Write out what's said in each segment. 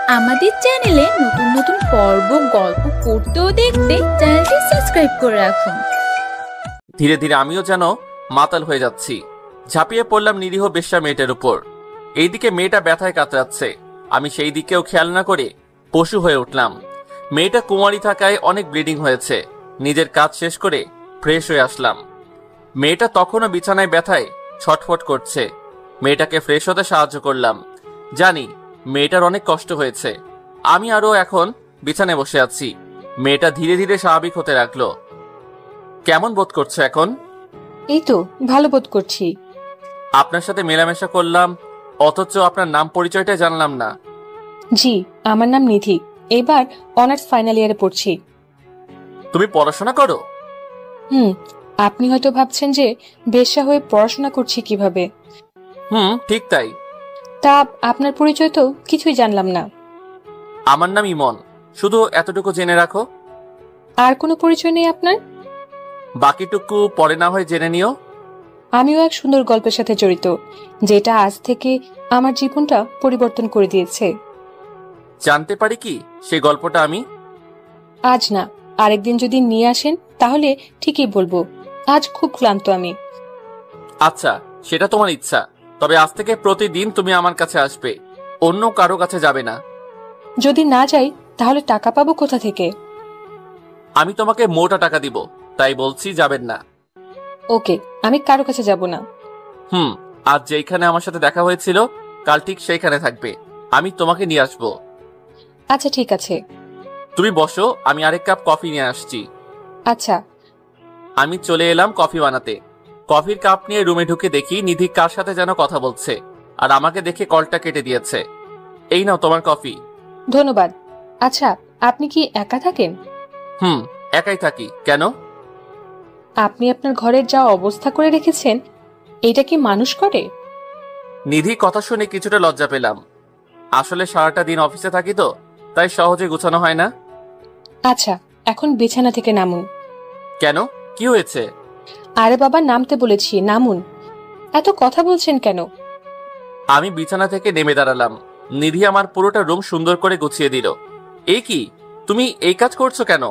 আমাদের চ্যানেলে নতুন নতুন পর্ব, গল্প পড়তে ও দেখতে চ্যানেলটি সাবস্ক্রাইব করে রাখুন। ধীরে ধীরে আমিও যেন মাতাল হয়ে যাচ্ছি। ঝাঁপিয়ে পড়লাম নিরীহ বেশ্যা মেয়েটার উপর। এইদিকে মেয়েটা ব্যথায় কাতরাচ্ছে, আমি সেই দিকেও খেয়াল না করে পশু হয়ে উঠলাম। মেয়েটা কুমারী থাকায় অনেক ব্লিডিং হয়েছে। নিজের কাজ শেষ করে ফ্রেশ হয়ে আসলাম। মেয়েটা তখনও বিছানায় ব্যথায় ছটফট করছে। মেয়েটাকে ফ্রেশ হতে সাহায্য করলাম। জানি মেয়েটার অনেক কষ্ট হয়েছে। আমি আরো এখন বিছানায় বসে আছি। মেয়েটা ধীরে ধীরে স্বাভাবিক হতে লাগলো। কেমন বোধ করছো এখন? এই তো ভালো বোধ করছি। আপনার সাথে মেলামেশা করলাম, অথচ আপনার নাম পরিচয়টা জানলাম না। জি, আমার নাম নিধি। এবার অনার্স ফাইনাল ইয়ারে পড়ছি। তুমি পড়াশোনা করো? আপনি হয়তো ভাবছেন যে বেশ্যা হয়ে পড়াশোনা করছি কিভাবে। ঠিক তাই। তা আপনার পরিচয় তো কিছুই জানলাম না। আমার নাম ইমন, শুধু এতটুকু জেনে রাখো। আর কোনো পরিচয় নেই আপনার? বাকিটুকু পরে না হয় জেনে নিও। আমিও এক সুন্দর গল্পের সাথে জড়িত, যেটা আজ থেকে আমার জীবনটা পরিবর্তন করে দিয়েছে। জানতে পারি কি সেই গল্পটা? আমি আজ না, আরেকদিন যদি নিয়ে আসেন তাহলে ঠিকই বলবো। আজ খুব ক্লান্ত আমি। আচ্ছা, সেটা তোমার ইচ্ছা। তবে আজ থেকে প্রতিদিন তুমি আমার কাছে আসবে, অন্য কারো কাছে যাবে না। যদি না যাই তাহলে টাকা পাবো কোথা থেকে? আমি তোমাকে মোটা টাকা দিব, তাই বলছি যাবেন না। ওকে, আমি কারো কাছে যাব না। আজ যেখানে আমার সাথে দেখা হয়েছিল কাল ঠিক সেইখানে থাকবে। আমি তোমাকে নিয়ে আসবো। আচ্ছা ঠিক আছে। তুমি বসো, আমি আরেক কাপ কফি নিয়ে আসছি। আচ্ছা। আমি চলে এলাম কফি বানাতে। কফির কাপ নিয়ে রুমে ঢুকে দেখি নিধি কার সাথে যেন কথা বলছে, আর আমাকে দেখে কলটা কেটে দিয়েছে। এই নাও তোমার কফি। ধন্যবাদ। আচ্ছা, আপনি কি একা থাকেন? একাই থাকি। কেন? আপনি আপনার ঘরের যা অবস্থা করে রেখেছেন, এটা কি মানুষ করে? নিধি কথা শুনে কিছুটা লজ্জা পেলাম। আসলে সারাটা দিন অফিসে থাকি তো, তাই সহজে গুছানো হয় না। আচ্ছা, এখন বিছানা থেকে নামুন। কেন, কি হয়েছে? আরে বাবা, নামতে বলেছি, নামুন। এত কথা বলছেন কেন? আমি বিছানা থেকে নেমে দাঁড়ালাম। নিধি আমার পুরোটা রুম সুন্দর করে গুছিয়ে দিল। এই কি, তুমি এই কাজ করছো কেন?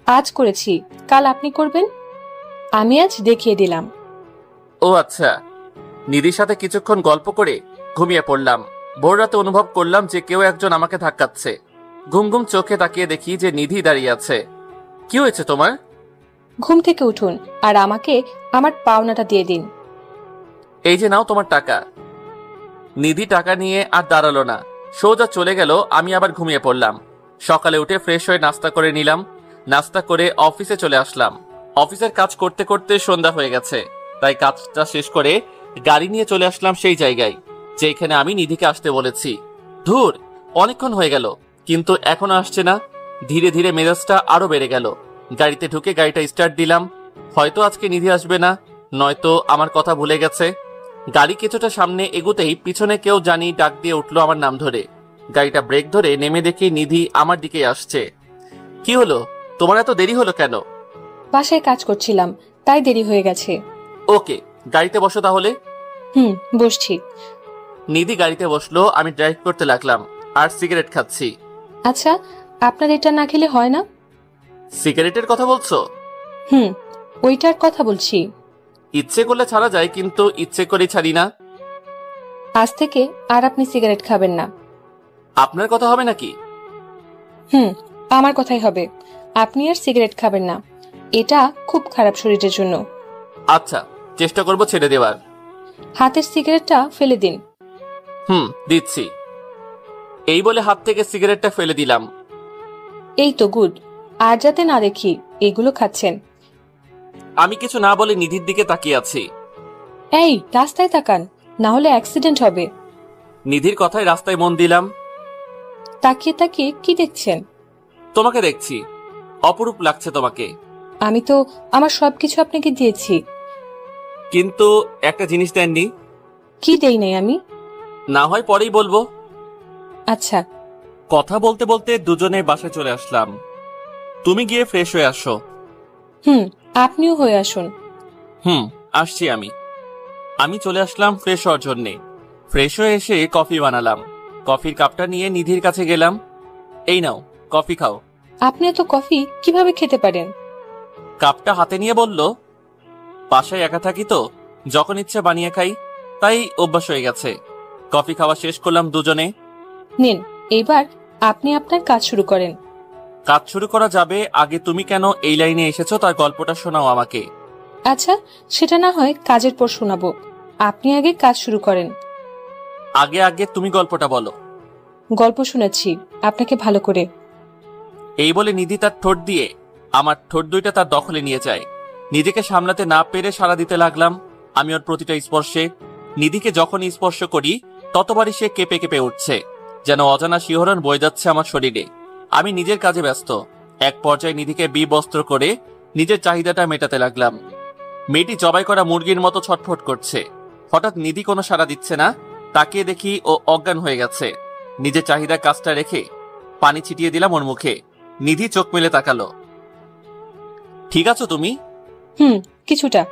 আজ করেছি, কাল আপনি করবেন। আমি আজ দেখিয়ে দিলাম। ও আচ্ছা। নিধির সাথে কিছুক্ষণ গল্প করে ঘুমিয়ে পড়লাম। ভোর রাতে অনুভব করলাম যে কেউ একজন আমাকে ধাক্কাচ্ছে। ঘুম ঘুম চোখে তাকিয়ে দেখি যে নিধি দাঁড়িয়ে আছে। কি হয়েছে তোমার? ঘুম থেকে উঠুন আর আমাকে আমার পাওনাটা দিয়ে দিন। এই যে নাও তোমার টাকা। নিধি টাকা নিয়ে আর দাঁড়ালো না, সোজা চলে গেল। আমি আবার ঘুমিয়ে পড়লাম। সকালে উঠে ফ্রেশ হয়ে নাস্তা করে নিলাম। নাস্তা করে অফিসে চলে আসলাম। অফিসের কাজ করতে করতে সন্ধ্যা হয়ে গেছে, তাই কাজটা শেষ করে গাড়ি নিয়ে চলে আসলাম সেই জায়গায় যেখানে আমি নিধিকে আসতে বলেছি। ধুর, অনেকক্ষণ হয়ে গেল কিন্তু এখনো আসছে না। ধীরে ধীরে মেজাজটা আরো বেড়ে গেল। গাড়িতে ঢুকে গাড়িটা স্টার্ট দিলাম। হয়তো আজকে নিধি আসবে না, নয়তো আমার কথা ভুলে গেছে। গাড়ি কিছুটা সামনে এগোতেই পিছনে কেউ জানি ডাক দিয়ে উঠলো আমার নাম ধরে। গাড়িটা ব্রেক ধরে নেমে দেখি নিধি আমার দিকে আসছে। কি হলো, তোমার এত দেরি হলো কেন? বাসায় কাজ করছিলাম, তাই দেরি হয়ে গেছে। ওকে, গাড়িতে বসো তাহলে। বসছি। নিধি গাড়িতে বসলো, আমি ড্রাইভ করতে লাগলাম আর সিগারেট খাচ্ছি। আচ্ছা, আপনার এটা না খেলে হয় না? সিগারেটের কথা বলছো? ওইটার কথা বলছি। ইচ্ছে করলে ছাড়া যায়, কিন্তু ইচ্ছে করে ছাড়ি না। আজ থেকে আর আপনি সিগারেট খাবেন না। আপনার কথা হবে নাকি? আমার কথাই হবে। আপনি আর সিগারেট খাবেন না, এটা খুব খারাপ শরীরের জন্য। আচ্ছা, চেষ্টা করবো ছেড়ে দেওয়ার। হাতের সিগারেটটা ফেলে দিন। দিচ্ছি। এই বলে হাত থেকে সিগারেটটা ফেলে দিলাম। এই তো গুড। আর যাতে না দেখি এগুলো খাচ্ছেন। আমি কিছু না বলে নিধির দিকে তাকিয়ে আছি। এই, রাস্তায় তাকান, না হলে অ্যাক্সিডেন্ট হবে। নিধির কথায় রাস্তায় মন দিলাম। তাকিয়ে তাকিয়ে কি দেখছেন? তোমাকে দেখছি, অপরূপ লাগছে তোমাকে। আমি তো আমার সবকিছু আপনাকে দিয়েছি। কিন্তু একটা জিনিস দেননি। কি দেই নাই আমি? না হয় পরেই বলবো। আচ্ছা। কথা বলতে বলতে দুজনে বাসায় চলে আসলাম। তুমি গিয়ে ফ্রেশ হয়ে আসো। আপনিও হয়ে আসুন। আসছি আমি চলে আসলাম ফ্রেশ হওয়ার জন্যে। ফ্রেশ হয়ে এসে কফি বানালাম। কফির কাপটা নিয়ে নিধির কাছে গেলাম। এই নাও, কফি খাও। আপনি এত কফি কিভাবে খেতে পারেন? কাপটা হাতে নিয়ে বলল, বাসায় একা থাকি তো, যখন ইচ্ছে বানিয়ে খাই, তাই অভ্যাস হয়ে গেছে। কফি খাওয়া শেষ করলাম দুজনে। নিন, এবার আপনি আপনার কাজ শুরু করেন। কাজ শুরু করা যাবে, আগে তুমি কেন এই লাইনে এসেছো তার গল্পটা শোনাও আমাকে। আচ্ছা, সেটা না হয় কাজের পর শোনাবো। আপনি আগে কাজ শুরু করেন। আগে আগে তুমি গল্পটা বলো। গল্প শোনাচ্ছি আপনাকে ভালো করে। এই বলে নিধি তার ঠোঁট দিয়ে আমার ঠোঁট দুইটা তার দখলে নিয়ে যায়। নিজেকে সামলাতে না পেরে সাড়া দিতে লাগলাম আমি ওর প্রতিটা স্পর্শে। নিধিকে যখনই স্পর্শ করি ততবারই সে কেঁপে কেঁপে উঠছে, যেন অজানা শিহরণ বয়ে যাচ্ছে আমার শরীরে। আমি নিজের কাজে ব্যস্ত। এক পর্যায়ে নিধিকে বিবস্ত্র করে নিজের চাহিদাটা মেটাতে লাগলাম। মেয়েটি জবাই করা মুরগির মতো ছটফট করছে। হঠাৎ নিধি কোনো সাড়া দিচ্ছে না। তাকিয়ে দেখি ও অজ্ঞান হয়ে গেছে। নিজের চাহিদার কাজটা রেখে পানি ছিটিয়ে দিলাম ওর মুখে। নিধি চোখ মেলে তাকালো। ঠিক আছো তুমি? কিছুটা।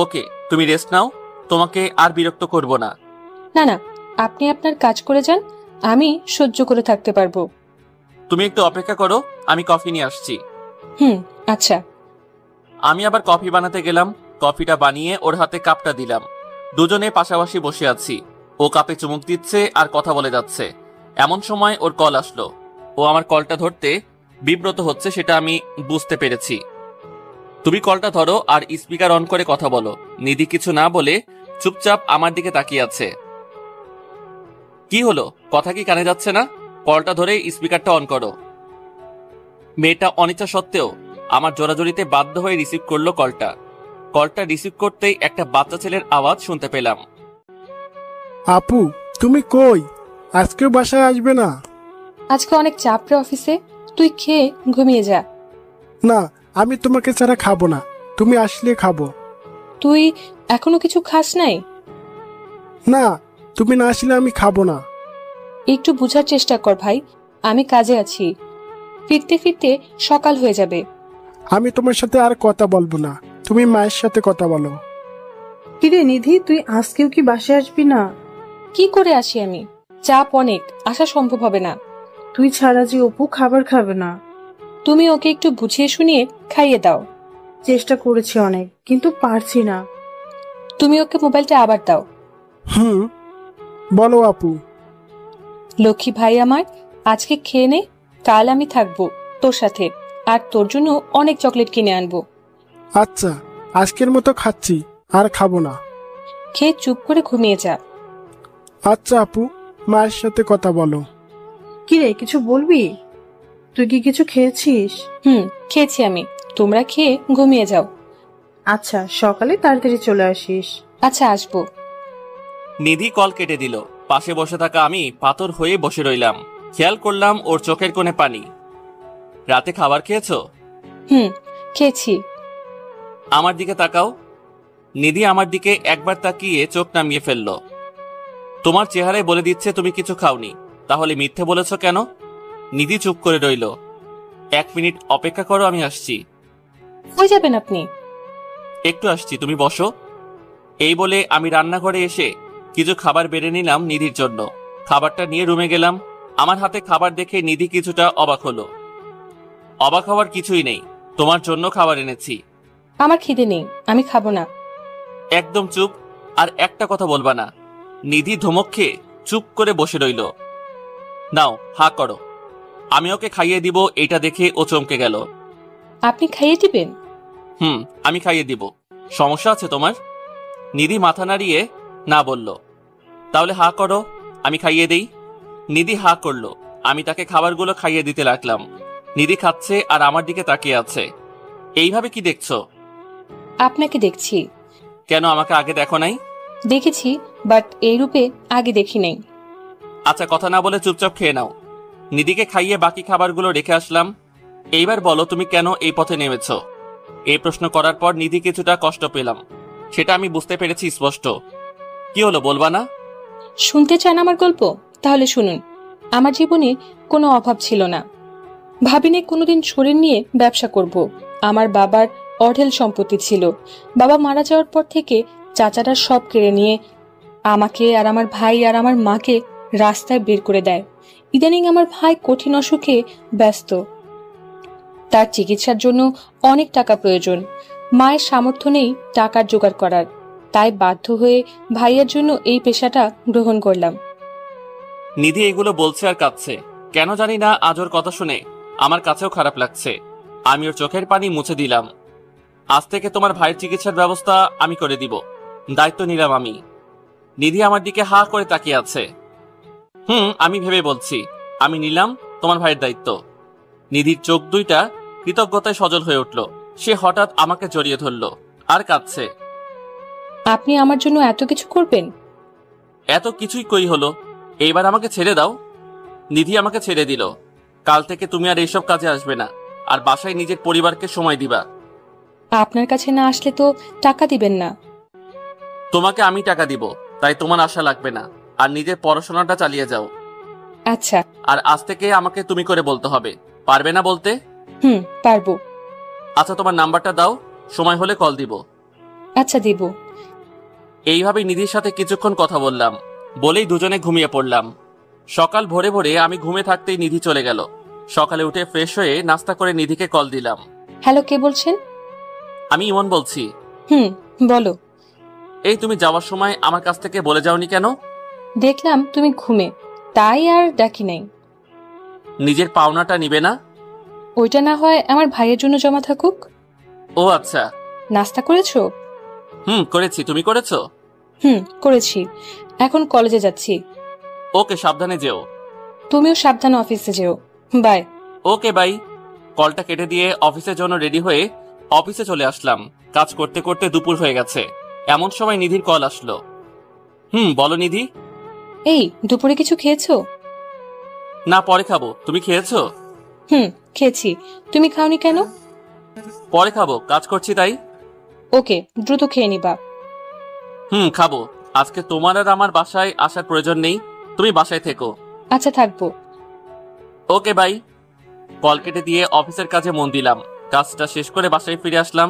ওকে, তুমি রেস্ট নাও, তোমাকে আর বিরক্ত করব না। না না, আপনি আপনার কাজ করে যান, আমি সহ্য করে থাকতে পারবো। তুমি একটু অপেক্ষা করো, আমি কফি নিয়ে আসছি। আচ্ছা। আমি আবার কফি বানাতে গেলাম। কফিটা বানিয়ে ওর হাতে কাপটা দিলাম। দুজনে পাশাপাশি বসে আছি। ও কাপে চুমুক দিচ্ছে আর কথা বলে যাচ্ছে। এমন সময় ওর কল আসলো। ও আমার কলটা ধরতে বিব্রত হচ্ছে, সেটা আমি বুঝতে পেরেছি। তুমি কলটা ধরো আর স্পিকার অন করে কথা বলো। নিধি কিছু না বলে চুপচাপ আমার দিকে তাকিয়ে আছে। কি হলো, কথা কি কানে যাচ্ছে না? কলটা ধরে স্পিকারটা অন করো। মেয়েটা অনিচ্ছা সত্ত্বেও আমার জোরাজোরিতে বাধ্য হয়ে রিসিভ করলো কলটা। কলটা রিসিভ করতেই একটা বাচ্চা ছেলের আওয়াজ শুনতে পেলাম। আপু, তুমি কই? আজকেও বাসায় আসবে না? আজকে অনেক চাপ রে অফিসে, তুই খেয়ে ঘুমিয়ে যা। না, আমি তোমাকে ছাড়া খাবো না, তুমি আসলে খাবো। তুই এখনো কিছু খাস নাই? না, তুমি না আসলে আমি খাবো না। একটু বুঝার চেষ্টা কর ভাই, আমি কাজে আছি। ফিরতে ফিরতে সকাল হয়ে যাবে। আমি তোমার সাথে আর কথা বলবো না, তুমি মায়ের সাথে কথা বলো। কিরে নিধি, তুই আজকেও কি বাসায় আসবি না? কি করে আসি আমি? চাপ অনেক, আসা সম্ভব হবে না। তুই ছাড়া যে অপু খাবার খাবে না। তুমি ওকে একটু বুঝিয়ে শুনিয়ে খাইয়ে দাও। চেষ্টা করেছি অনেক, কিন্তু পারছি না। তুমি ওকে মোবাইলটা আবার দাও। বলো আপু। লক্ষ্মী ভাই আমার, আজকে খেয়ে নে, কাল আমি থাকবো তোর সাথে, আর তোর জন্য অনেক চকলেট কিনে আনবো। আচ্ছা, আজকের মতো খাচ্ছি, আর খাবো না। খেয়ে চুপ করে ঘুমিয়ে যা। আচ্ছা আপু, মায়ের সাথে কথা বলো। কিরে, কিছু বলবি? তুই কি কিছু খেয়েছিস? খেয়েছি আমি, তোমরা খেয়ে ঘুমিয়ে যাও। আচ্ছা, সকালে তাড়াতাড়ি চলে আসিস। আচ্ছা, আসবো। নিধি কল কেটে দিল। পাশে বসে থাকা আমি পাথর হয়ে বসে রইলাম। খেয়াল করলাম ওর চোখের কোণে পানি। রাতে খাবার খেয়েছো? খেয়েছি। আমার দিকে তাকাও। নিধি আমার দিকে একবার তাকিয়ে চোখ নামিয়ে ফেলল। তোমার চেহারায় বলে দিচ্ছে তুমি কিছু খাওনি, তাহলে মিথ্যে বলেছ কেন? নিধি চুপ করে রইল। 1 মিনিট অপেক্ষা করো, আমি আসছি। কই যাবেন আপনি? একটু আসছি, তুমি বসো। এই বলে আমি রান্নাঘরে এসে কিছু খাবার বেড়ে নিলাম নিধির জন্য। খাবারটা নিয়ে রুমে গেলাম। আমার হাতে খাবার দেখে নিধি কিছুটা অবাক হলো। অবাক হওয়ার কিছুই নেই, তোমার জন্য খাবার এনেছি। আমার খিদে নেই, আমি খাবো না। একদম চুপ, আর একটা কথা বলবা না। নিধি ধমক খেয়ে চুপ করে বসে রইল। নাও, হা করো, আমি ওকে খাইয়ে দিব। এটা দেখে ও চমকে গেল। আপনি খাইয়ে দিবেন? আমি খাইয়ে দিব। সমস্যা আছে তোমার? নিধি মাথা নাড়িয়ে না বলল। তাহলে হা করো, আমি খাইয়ে দেই। নিধি হা করলো। আমি তাকে খাবারগুলো খাইয়ে দিতে লাগলাম। নিধি খাচ্ছে আর আমার দিকে তাকিয়ে আছে। এইভাবে কি দেখছো? আপনাকে দেখছি। কেন, আমাকে আগে দেখো নাই? দেখেছি, বাট এই রূপে আগে দেখি নাই। আচ্ছা, কথা না বলে চুপচাপ খেয়ে নাও। নিধিকে খাইয়ে বাকি খাবারগুলো রেখে আসলাম। এইবার বলো, তুমি কেন এই পথে নেমেছ? এই প্রশ্ন করার পর নিধি কিছুটা কষ্ট পেলাম, সেটা আমি বুঝতে পেরেছি স্পষ্ট। কি হলো, বলবা না? শুনতে চান আমার গল্প? তাহলে শুনুন। আমার জীবনে কোনো অভাব ছিল না। ভাবিনি কোনোদিন শরীর নিয়ে ব্যবসা করব। আমার বাবার অঢেল সম্পত্তি ছিল। বাবা মারা যাওয়ার পর থেকে চাচারা সব কেড়ে নিয়ে আমাকে আর আমার ভাই আর আমার মাকে রাস্তায় বের করে দেয়। ইদানিং আমার ভাই কঠিন অসুখে ব্যস্ত। তার চিকিৎসার জন্য অনেক টাকা প্রয়োজন। মায়ের সামর্থ্য নেই টাকার জোগাড় করার, তাই বাধ্য হয়ে ভাইয়ের জন্য এই পেশাটা গ্রহণ করলাম। নিধি এগুলো বলছে আর কাঁদছে। কেন জানি না, আজ ওর কথা শুনে আমার কাছেও খারাপ লাগছে। আমি ওর চোখের পানি মুছে দিলাম। আজ থেকে তোমার ভাইয়ের চিকিৎসার ব্যবস্থা আমি করে দিব, দায়িত্ব নিলাম আমি। নিধি আমার দিকে হা করে তাকিয়ে আছে। আমি ভেবে বলছি, আমি নিলাম তোমার ভাইয়ের দায়িত্ব। নিধির চোখ দুইটা কৃতজ্ঞতায় সজল হয়ে উঠল। সে হঠাৎ আমাকে জড়িয়ে ধরল আর কাঁদছে। আপনি আমার জন্য এত কিছু করবেন? এত কিছুই কই হলো, এইবার আমাকে ছেড়ে দাও। নিধি আমাকে ছেড়ে দিল। কাল থেকে তুমি আর এইসব কাজে আসবে না, আর বাসায় নিজের পরিবারকে সময় দিবা। আপনার কাছে না আসলে তো টাকা দিবেন না। তোমাকে আমি টাকা দিব, তাই তোমার আশা লাগবে না। আর নিজের পড়াশোনাটা চালিয়ে যাও। আচ্ছা। আর আজ থেকে আমাকে তুমি করে বলতে হবে, পারবে না বলতে? পারবো। আচ্ছা, তোমার নাম্বারটা দাও, সময় হলে কল দিব। আচ্ছা, দিব। এইভাবে নিধির সাথে কিছুক্ষণ কথা বললাম, বলেই দুজনে ঘুমিয়ে পড়লাম। সকাল ভোরে ভোরে আমি ঘুমে থাকতেই নিধি চলে গেল। সকালে উঠে ফ্রেশ হয়ে নাস্তা করে নিধিকে কল দিলাম। হ্যালো, কে বলছেন? আমি ইমন বলছি। বলো। এই, তুমি যাওয়ার সময় আমার কাছ থেকে বলে যাওনি কেন? দেখলাম তুমি ঘুমে, তাই আর ডাকি নাই। নিজের পাওনাটা নিবে না? ওইটা না হয় আমার ভাইয়ের জন্য জমা থাকুক। ও আচ্ছা। নাস্তা করেছো? করেছি। তুমি করেছো? করেছি। এখন কলেজে যাচ্ছি। ওকে, সাবধানে যেও। তুমিও সাবধানে অফিসে যেও। বাই। Okay, bye. কলটা কেটে দিয়ে অফিসের জন্য রেডি হয়ে অফিসে চলে আসলাম। কাজ করতে করতে দুপুর হয়ে গেছে। এমন সময় নিধির কল আসলো। বলো নিধি। এই, দুপুরে কিছু খেয়েছো? না, পরে খাবো। তুমি খেয়েছো? খেয়েছি। তুমি খাওনি কেন? পরে খাবো, কাজ করছি তাই। ওকে, দ্রুত খেয়ে নিবা। খাবো। আজকে তোমার আর আমার বাসায় আসার প্রয়োজন নেই, তুমি বাসায় থেকো। আচ্ছা, থাকবো। ওকে, বাই। কল কেটে দিয়ে অফিসের কাজে মন দিলাম। কাজটা শেষ করে বাসায় ফিরে আসলাম।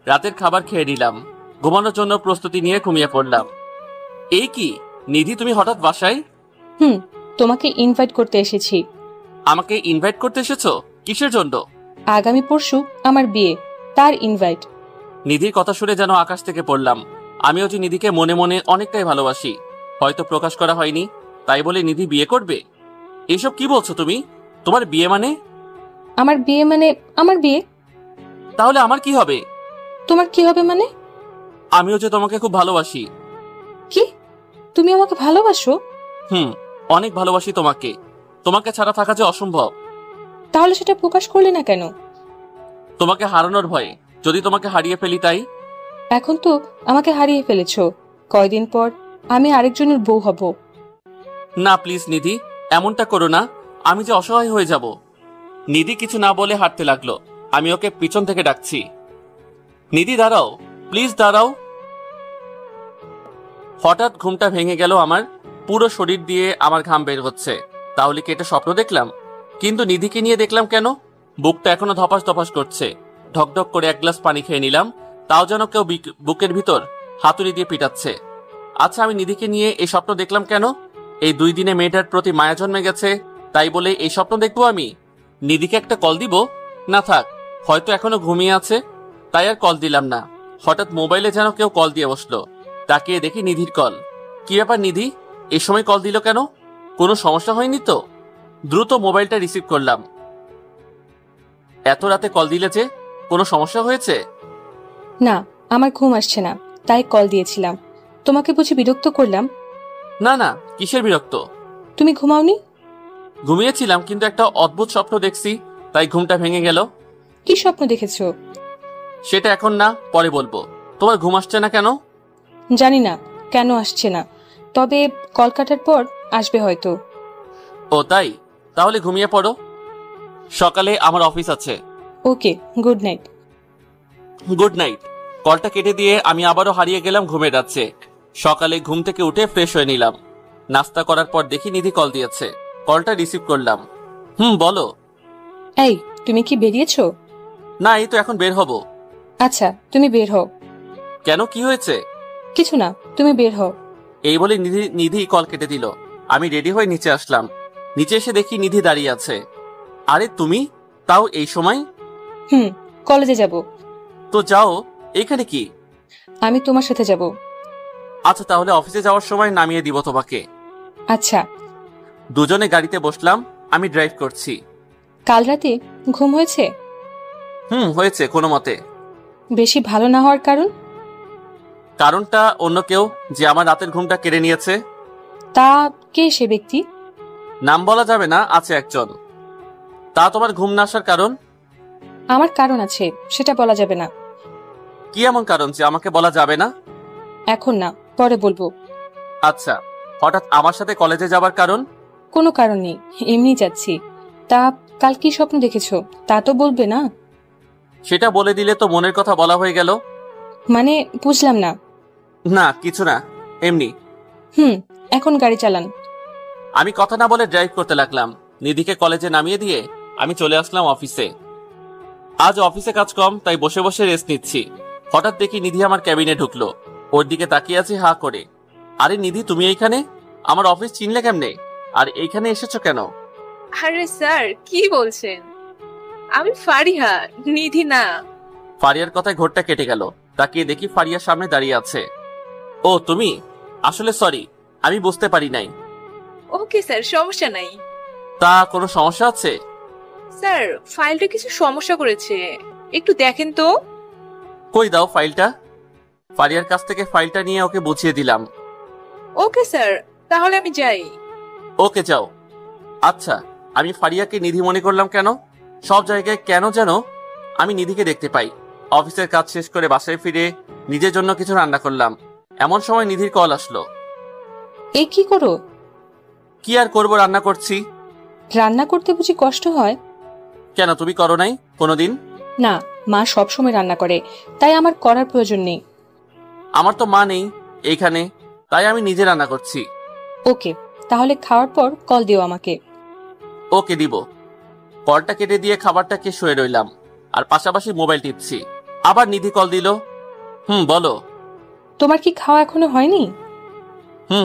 রাতের খাবার খেয়ে নিলাম। ঘুমানোর জন্য প্রস্তুতি নিয়ে ঘুমিয়ে পড়লাম। এই কি নিধি, তুমি হঠাৎ বাসায়? তোমাকে ইনভাইট করতে এসেছি। আমাকে ইনভাইট করতে এসেছো? কিসের জন্য? আগামী পরশু আমার বিয়ে, তার ইনভাইট। নিধির কথা শুনে যেন আকাশ থেকে পড়লাম। আমিও যে নিধিকে মনে মনে অনেকটাই ভালোবাসি, হয়তো প্রকাশ করা হয়নি, তাই বলে নিধি বিয়ে করবে? এসব কি বলছো তুমি? তোমার বিয়ে মানে? আমার বিয়ে মানে আমার বিয়ে। তাহলে আমার কি হবে? তোমার কি হবে মানে? আমিও যে তোমাকে খুব ভালোবাসি। কি? তুমি আমাকে ভালোবাসো? অনেক ভালোবাসি তোমাকে। তোমাকে ছাড়া থাকা যে অসম্ভব। তাহলে সেটা প্রকাশ করলে না কেন? তোমাকে হারানোর ভয়ে, যদি তোমাকে হারিয়ে ফেলি তাই। এখন তো আমাকে হারিয়ে ফেলেছো, কয়দিন পর আমি আরেকজনের বউ হব। না প্লিজ নিধি, এমনটা করো না। আমি যে অসহায় হয়ে যাব। নিধি কিছু না বলে হাঁটতে লাগলো। আমি ওকে পিছন থেকে ডাকছি, নিধি দাঁড়াও, প্লিজ দাঁড়াও। হঠাৎ ঘুমটা ভেঙে গেল আমার। পুরো শরীর দিয়ে আমার ঘাম বের হচ্ছে। তাহলে কি এটা স্বপ্ন দেখলাম? কিন্তু নিধিকে নিয়ে দেখলাম কেন? বুকটা এখনো ধপাস ধপাস করছে। ঢকঢক করে এক গ্লাস পানি খেয়ে নিলাম, তাও যেন কেউ বুকের ভিতর হাতুড়ি দিয়ে পিটাচ্ছে। আচ্ছা, আমি নিধিকে নিয়ে এই স্বপ্ন দেখলাম কেন? এই 2 দিনে মেয়েটার প্রতি মায়া জন্মে গেছে, তাই বলে এই স্বপ্ন দেখবো আমি? নিধিকে একটা কল দিব? না থাক, হয়তো এখনো ঘুমিয়ে আছে, তাই আর কল দিলাম না। হঠাৎ মোবাইলে যেন কেউ কল দিয়ে বসলো। তাকিয়ে দেখি নিধির কল। কি ব্যাপার নিধি, এই সময় কল দিল কেন? কোনো সমস্যা হয়নি তো? দ্রুত মোবাইলটা রিসিভ করলাম। এত রাতে কল দিলে যে, কোনো সমস্যা হয়েছে? না, আমার ঘুম আসছে না, তাই কল দিয়েছিলাম। তোমাকে বুঝি বিরক্ত করলাম? না না, কিসের বিরক্ত? তুমি ঘুমাওনি? ঘুমিয়েছিলাম, কিন্তু একটা অদ্ভুত স্বপ্ন দেখছি, তাই ঘুমটা ভেঙে গেল। কি স্বপ্ন দেখেছো? সেটা এখন না, পরে বলবো। তোমার ঘুম আসছে না কেন? জানি না কেন আসছে না, তবে কল কাটার পর আসবে হয়তো। ও তাই? তাহলে ঘুমিয়ে পড়ো। সকালে আমার অফিস আছে। ওকে, গুড নাইট। Good night. কলটা কেটে দিয়ে আমি আবারও হারিয়ে গেলাম ঘুমের রাজ্যে। সকালে ঘুম থেকে উঠে ফ্রেশ হয়ে নিলাম। নাস্তা করার পর দেখি নিধি কল দিয়েছে। কলটা রিসিভ করলাম। বলো। এই, তুমি কি বেরিয়েছো? না, এই তো এখন বের হব। আচ্ছা, তুমি বের হও। কেন, কি হয়েছে? কিছু না, তুমি বের হও। এই বলে নিধি কল কেটে দিল। আমি রেডি হয়ে নিচে আসলাম। নিচে এসে দেখি নিধি দাঁড়িয়ে আছে। আরে তুমি, তাও এই সময়? কলেজে যাব। তো যাও, এইখানে কি? আমি তোমার সাথে যাব। আচ্ছা, তাহলে অফিসে যাওয়ার সময় নামিয়ে দিব তোমাকে। আচ্ছা। দুজনে গাড়িতে বসলাম। আমি ড্রাইভ করছি। কাল রাতে ঘুম হয়েছে? হয়েছে কোনো মতে। বেশি ভালো না হওয়ার কারণ? কারণটা অন্য কেউ, যে আমার রাতের ঘুমটা কেড়ে নিয়েছে। তা কে সে ব্যক্তি? নাম বলা যাবে না, আছে একজন। তা তোমার ঘুম না আসার কারণ? আমার কারণ আছে, সেটা বলা যাবে না। কি এমন কারণ যে আমাকে বলা যাবে না? এখন না, পরে বলবো। আচ্ছা, হঠাৎ আমার সাথে কলেজে যাবার কারণ? কোনো কারণ নেই, এমনি যাচ্ছি। তা কাল কি স্বপ্ন দেখেছো তা তো বলবে না? সেটা বলে দিলে তো মনের কথা বলা হয়ে গেল। মানে বুঝলাম না। না কিছু না, এমনি। এখন গাড়ি চালান। আমি কথা না বলে ড্রাইভ করতে লাগলাম। নিধিকে কলেজে নামিয়ে দিয়ে আমি চলে আসলাম অফিসে। আজ অফিসে কাজ কম, তাই বসে বসে রেস্ট নিচ্ছি। হঠাৎ দেখি নিধি আমার ক্যাবিনে ঢুকলো। ওর দিকে তাকিয়ে আছি হা করে। আরে নিধি, তুমি এইখানে? আমার অফিস চিনলে কেমনে? আর এইখানে এসেছো কেন? আরে স্যার, কি বলছেন? আমি ফারিহা, নিধি না। ফারিয়ার কথায় ঘোরটা কেটে গেল। তাকিয়ে দেখি ফারিয়ার সামনে দাঁড়িয়ে আছে। ও তুমি? আসলে সরি, আমি বুঝতে পারি নাই। ওকে স্যার, সমস্যা নাই। তা কোনো সমস্যা আছে? স্যার, ফাইলটা কিছু সমস্যা করেছে, একটু দেখেন তো। কই দাও ফাইলটা। ফারিয়ার কাছ থেকে ফাইলটা নিয়ে ওকে বুঝিয়ে দিলাম। ওকে স্যার, তাহলে আমি যাই। ওকে যাও। আচ্ছা, আমি ফারিয়াকে নিধি মনে করলাম কেন? সব জায়গায় কেন যেন আমি নিধিকে দেখতে পাই। অফিসের কাজ শেষ করে বাসায় ফিরে নিজের জন্য কিছু রান্না করলাম। এমন সময় নিধির কল আসলো। এই কি করো? কি আর করবো, রান্না করছি। রান্না করতে বুঝি কষ্ট হয়? কেন, তুমি করো নাই কোনোদিন? না, মা সবসময় রান্না করে, তাই আমার করার প্রয়োজন নেই। আমার তো মা নেই এইখানে, তাই আমি নিজে রান্না করছি। ওকে, তাহলে খাওয়ার পর কল দিও আমাকে। ওকে দিব। কলটা কেটে দিয়ে খাবারটা খেয়ে শুয়ে রইলাম, আর পাশাপাশি মোবাইল টিপছি। আবার নিধি কল দিল। বলো। তোমার কি খাওয়া এখনো হয়নি?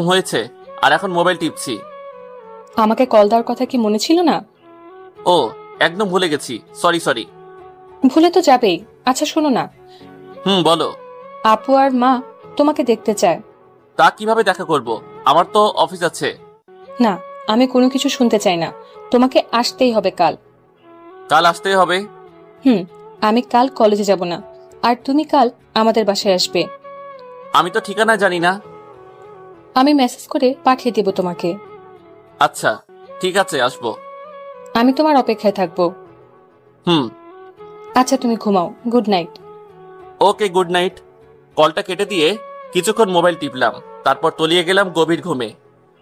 হয়েছে, আর এখন মোবাইল টিপছি। আমাকে কল দেওয়ার কথা কি মনে ছিল না? ও, একদম ভুলে গেছি, সরি। ভুলে তো যাবেই। আচ্ছা শোনো না। বলো। আপু আর মা তোমাকে দেখতে চায়। তা কিভাবে দেখা করব? আমার তো অফিস আছে। না, আমি কোনো কিছু শুনতে চাই না। তোমাকে আসতেই হবে কাল। কাল আসতেই হবে? আমি কাল কলেজে যাব না, আর তুমি কাল আমাদের বাসায় আসবে। আমি তো ঠিকানা জানি না। আমি মেসেজ করে পাঠিয়ে দেব তোমাকে। আচ্ছা ঠিক আছে, আসবো। আমি তোমার অপেক্ষায় থাকবো। আচ্ছা তুমি ঘুমাও, গুড নাইট। ওকে, গুড নাইট। কলটা কেটে দিয়ে কিছুক্ষণ মোবাইল টিপলাম, তারপর তলিয়ে গেলাম গভীর ঘুমে।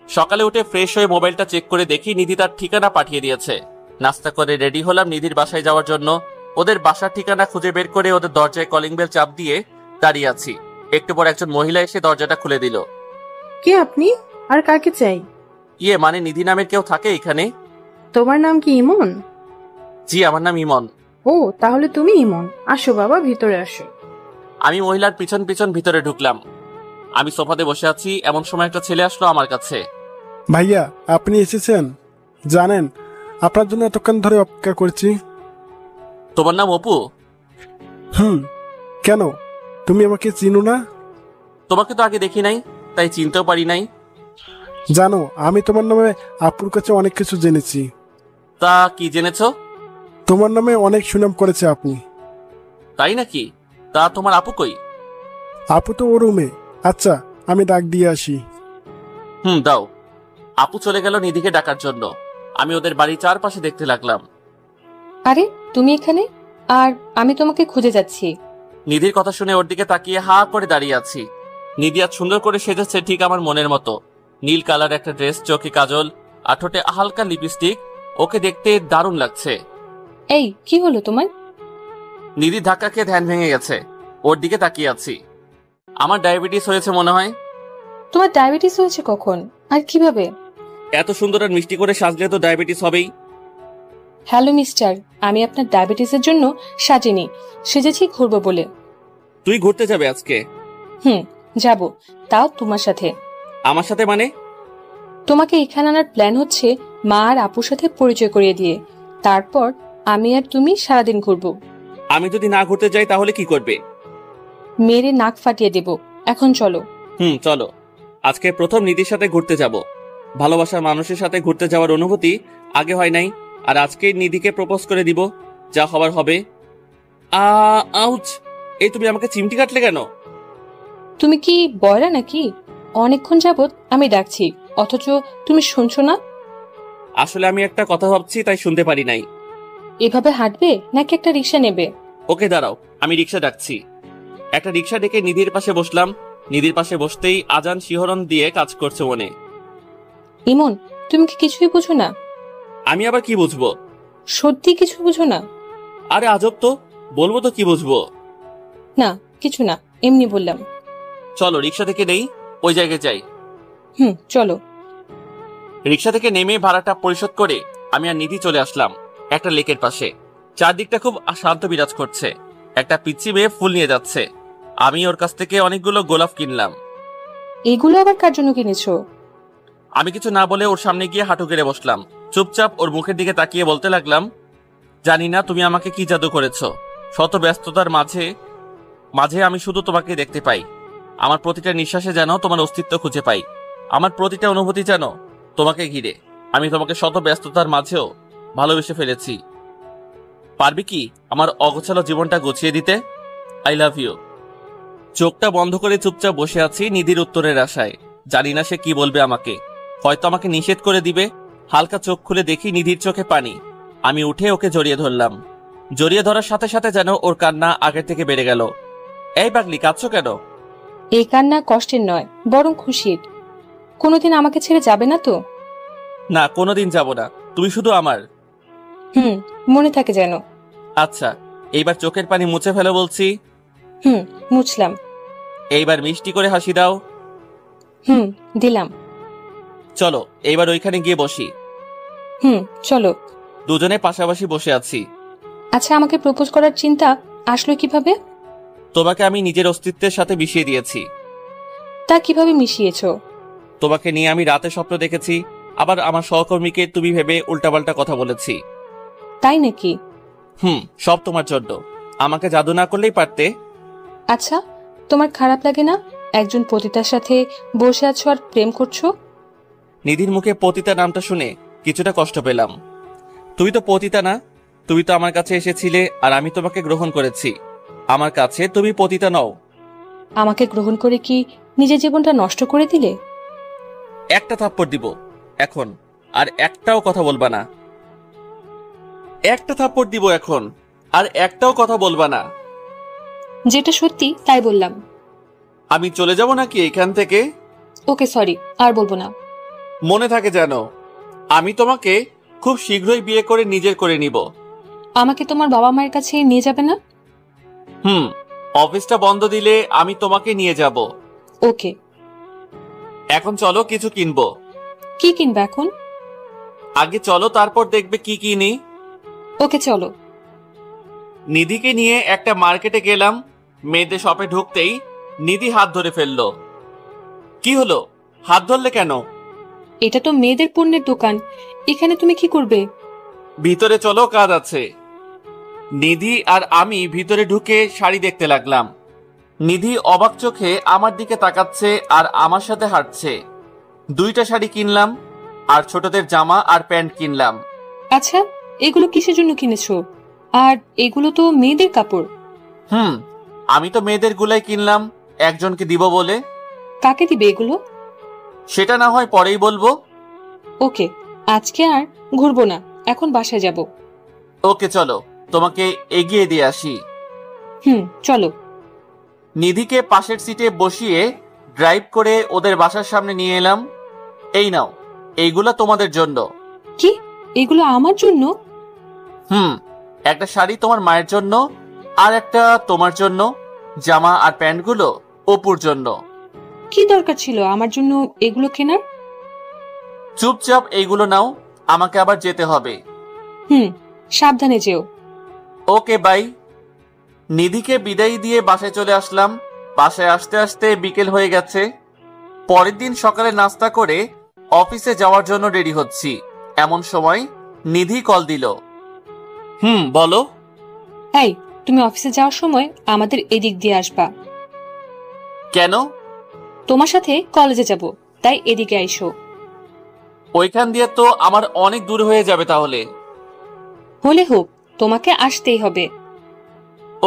সকালে উঠে ফ্রেশ হয়ে মোবাইলটা চেক করে দেখি নিধি তার ঠিকানা পাঠিয়ে দিয়েছে। নাস্তা করে রেডি হলাম নিধির বাসায় যাওয়ার জন্য। ওদের বাসার ঠিকানা খুঁজে বের করে ওদের দরজায় কলিং বেল চাপ দিয়ে দাঁড়িয়ে আছি। একটু পর একজন মহিলা এসে দরজাটা খুলে দিল। কে আপনি? আর কাকে চাই? মানে নিধি নামের কেউ থাকে এখানে? তোমার নাম কি ইমন? জি, আমার নাম ইমন। ও, তাহলে তুমি ইমন। আসো বাবা, ভিতরে আসো। আমি মহিলার পিছন পিছন ভিতরে ঢুকলাম। আমি সোফাতে বসে আছি, এমন সময় একটা ছেলে আসলো আমার কাছে। ভাইয়া, আপনি এসেছেন? জানেন, আপনার জন্য এতক্ষণ ধরে অপেক্ষা করছি। তোমার নাম অপু? কেন, তুমি আমাকে চিনো না? তোমাকে তো আগে দেখি নাই, তাই চিনতেও পারি নাই। জানো, আমি তোমার নামে আপুর কাছে অনেক কিছু জেনেছি। তা কি জেনেছো? তোমার নামে অনেক সুনাম করেছে আপনি। তাই নাকি? তা তোমার আপু কই? আপু তো ও রুমে। আচ্ছা, আমি ডাক দিয়ে আসি। দাও। আপু চলে গেল নিধিকে ডাকার জন্য। আমি ওদের বাড়ির চারপাশে দেখতে লাগলাম। আরে তুমি এখানে? আর আমি তোমাকে খুঁজে যাচ্ছি। নিধির কথা শুনে ওর দিকে তাকিয়ে হা করে দাঁড়িয়ে আছি। নিধি আজ সুন্দর করে সেজেছে, ঠিক আমার মনের মতো। নীল কালার একটা ড্রেস, চোখে কাজল, আর ঠোঁটে হালকা লিপস্টিক। ওকে দেখতে দারুণ লাগছে। এই কি হলো তোমার? নিধি ধাক্কা খেয়ে ধ্যান ভেঙে গেছে। ওর দিকে তাকিয়ে আছি। আমার ডায়াবেটিস হয়েছে মনে হয়। তোমার ডায়াবেটিস হয়েছে কখন আর কিভাবে? এত সুন্দর আর মিষ্টি করে সাজলে তো ডায়াবেটিস হবেই। হ্যালো মিস্টার, আমি আপনার ডায়াবেটিসের জন্য সাজিনি, সেজেছি ঘুরবো বলে। তুই ঘুরতে যাবে আজকে? যাব, তাও তোমার সাথে। আমার সাথে মানে? তোমাকে এখানে আনার প্ল্যান হচ্ছে মা আর আপুর সাথে পরিচয় করিয়ে দিয়ে তারপর আমি আর তুমি সারাদিন ঘুরবো। আমি যদি না ঘুরতে যাই তাহলে কি করবে? মেরে নাক ফাটিয়ে দেব। এখন চলো। চলো। আজকে প্রথম নিধির সাথে ঘুরতে যাব। ভালোবাসার মানুষের সাথে ঘুরতে যাওয়ার অনুভূতি আগে হয় নাই, আর আজকে নিধিকে প্রপোজ করে দিব। যা হবার হবে। আউচ! এই তুমি আমাকে চিমটি কাটলে কেন? তুমি কি বয়রা নাকি? অনেকক্ষণ যাবত আমি ডাকছি অথচ তুমি শুনছো না। আসলে আমি একটা কথা ভাবছি, তাই শুনতে পারি নাই। এভাবে হাঁটবে নাকি একটা রিক্সা নেবে? ওকে দাঁড়াও, আমি রিক্সা ডাকছি। একটা রিক্সা ডেকে নিধির পাশে বসলাম। নিধির পাশে বসতেই আজান শিহরণ দিয়ে কাজ করছে মনে। ইমন, তুমি কি কিছুই বুঝো না? আমি আবার কি বুঝবো? সত্যি কিছু বুঝো না? আরে আজব তো, বলবো তো কি বুঝবো। না কিছু না, এমনি বললাম। চলো রিক্সা থেকে নেই, ওই জায়গায় যাই। চলো। রিক্সা থেকে নেমে ভাড়াটা পরিশোধ করে আমি আর নিধি চলে আসলাম একটা লেকের পাশে। চারদিকটা খুব শান্ত বিরাজ করছে। একটা পিচ্চি মেয়ে ফুল নিয়ে যাচ্ছে। আমি ওর কাছ থেকে অনেকগুলো গোলাপ কিনলাম। এগুলো আবার কার জন্য কিনেছো? আমি কিছু না বলে ওর সামনে গিয়ে হাঁটু গেড়ে বসলাম। চুপচাপ ওর মুখের দিকে তাকিয়ে বলতে লাগলাম, জানি না তুমি আমাকে কি জাদু করেছো। শত ব্যস্ততার মাঝে মাঝে আমি শুধু তোমাকে দেখতে পাই। আমার প্রতিটা নিঃশ্বাসে যেন তোমার অস্তিত্ব খুঁজে পাই। আমার প্রতিটা অনুভূতি যেন তোমাকে ঘিরে। আমি তোমাকে শত ব্যস্ততার মাঝেও ভালোবেসে ফেলেছি। পারবি কি আমার অগোছালো জীবনটা গুছিয়ে দিতে? I love you. চোখটা বন্ধ করে চুপচাপ বসে আছি নিধির উত্তরের আশায়। জানি না সে কি বলবে আমাকে। হয়তো আমাকে নিষেধ করে দিবে। হালকা চোখ খুলে দেখি নিধির চোখে পানি। আমি উঠে ওকে জড়িয়ে ধরলাম। জড়িয়ে ধরার সাথে সাথে যেন ওর কান্না আগের থেকে বেড়ে গেল। এই পাগলি, কাঁদছো কেন? এই কান্না কষ্টের নয়, বরং খুশির। কোনোদিন আমাকে ছেড়ে যাবে না তো? না, কোনোদিন যাব না। তুমি শুধু আমার। মনে থাকে যেন। আচ্ছা, এইবার চোখের পানি মুছে ফেলো বলছি। মুছলাম। এইবার মিষ্টি করে হাসি দাও। দিলাম। চলো এইবার ওইখানে গিয়ে বসি। চলো। দুজনে পাশাপাশি বসে আছি। আচ্ছা, আমাকে প্রপোজ করার চিন্তা আসলো কিভাবে? তোমাকে আমি নিজের অস্তিত্বের সাথে মিশিয়ে দিয়েছি। তা কিভাবে মিশিয়েছো? তোমাকে নিয়ে আমি রাতে স্বপ্ন দেখেছি, আবার আমার সহকর্মীকে তুমি ভেবে উল্টাপাল্টা কথা বলেছি। তাই নাকি? সব তোমার জন্য। আমাকে জাদু না করলেই পারতে। আচ্ছা, তোমার খারাপ লাগে না একজন পতিতার সাথে বসে আছো আর প্রেম করছো? নিধির মুখে পতিতা নামটা শুনে কিছুটা কষ্ট পেলাম। তুমি তো পতিতা না। তুমি তো আমার কাছে এসেছিলে আর আমি তোমাকে গ্রহণ করেছি। আমার কাছে তুমি পতিতা নও। আমাকে গ্রহণ করে কি নিজের জীবনটা নষ্ট করে দিলে? একটা থাপ্পড় দিব এখন, আর একটাও কথা বলবা না। একটা থাপ্পড় দিব এখন, আর একটাও কথা বলবা না। যেটা সত্যি তাই বললাম। আমি চলে যাব নাকি এখান থেকে? ওকে সরি, আর বলবো না। মনে থাকে যেন, আমি তোমাকে খুব শীঘ্রই বিয়ে করে নিজের করে নিব। আমাকে তোমার বাবা মায়ের কাছে নিয়ে যাবে না? অফিসটা বন্ধ দিলে আমি তোমাকে নিয়ে যাব। ওকে। এখন চলো কিছু কিনবো। কি কিনবে এখন? আগে চলো, তারপর দেখবে কি কিনি। ওকে চলো। নিধিকে নিয়ে একটা মার্কেটে গেলাম। মেয়েদের শপে ঢুকতেই নিধি হাত ধরে ফেললো। কি হলো, হাত ধরলে কেন? এটা তো মেয়েদের পণ্যের দোকান, এখানে তুমি কি করবে? ভিতরে চলো, কাজ আছে। নিধি আর আমি ভিতরে ঢুকে শাড়ি দেখতে লাগলাম। নিধি অবাক চোখে আমার দিকে তাকাচ্ছে আর আমার সাথে হাঁটছে। দুইটা শাড়ি কিনলাম, আর ছোটদের জামা আর প্যান্ট কিনলাম। আচ্ছা, এগুলো কিসের জন্য কিনেছো? আর এগুলো তো মেয়েদের কাপড়। আমি তো মেয়েদের গুলাই কিনলাম, একজনকে দিব বলে। কাকে দিবে এগুলো? সেটা না হয় পরেই বলবো। ওকে, আজকে আর ঘুরবো না, এখন বাসায় যাব। ওকে চলো, তোমাকে এগিয়ে দিয়ে আসি। চলো। নিধিকে পাশের সিটে বসিয়ে ড্রাইভ করে ওদের বাসার সামনে নিয়ে এলাম। এই নাও, এইগুলা তোমাদের জন্য। কি, এগুলো আমার জন্য? একটা শাড়ি তোমার মায়ের জন্য, আর একটা তোমার জন্য। জামা আর প্যান্টগুলো অপুর জন্য। কি দরকার ছিল আমার জন্য এগুলো কেনার? চুপচাপ এইগুলো নাও, আমাকে আবার যেতে হবে। সাবধানে যেও। Okay bye. নিধিকে বিদায় দিয়ে বাসায় চলে আসলাম। বাসায় আসতে আসতে বিকেল হয়ে গেছে। পরের দিন সকালে নাস্তা করে অফিসে যাওয়ার জন্য রেডি হচ্ছি, এমন সময় নিধি কল দিল। বলো। এই, তুমি অফিসে যাওয়ার সময় আমাদের এদিক দিয়ে আসবা। কেন? তোমার সাথে কলেজে যাব, তাই এদিকে আইসো। ওইখান দিয়ে তো আমার অনেক দূর হয়ে যাবে তাহলে। হলে হোক, তোমাকে আসতেই হবে।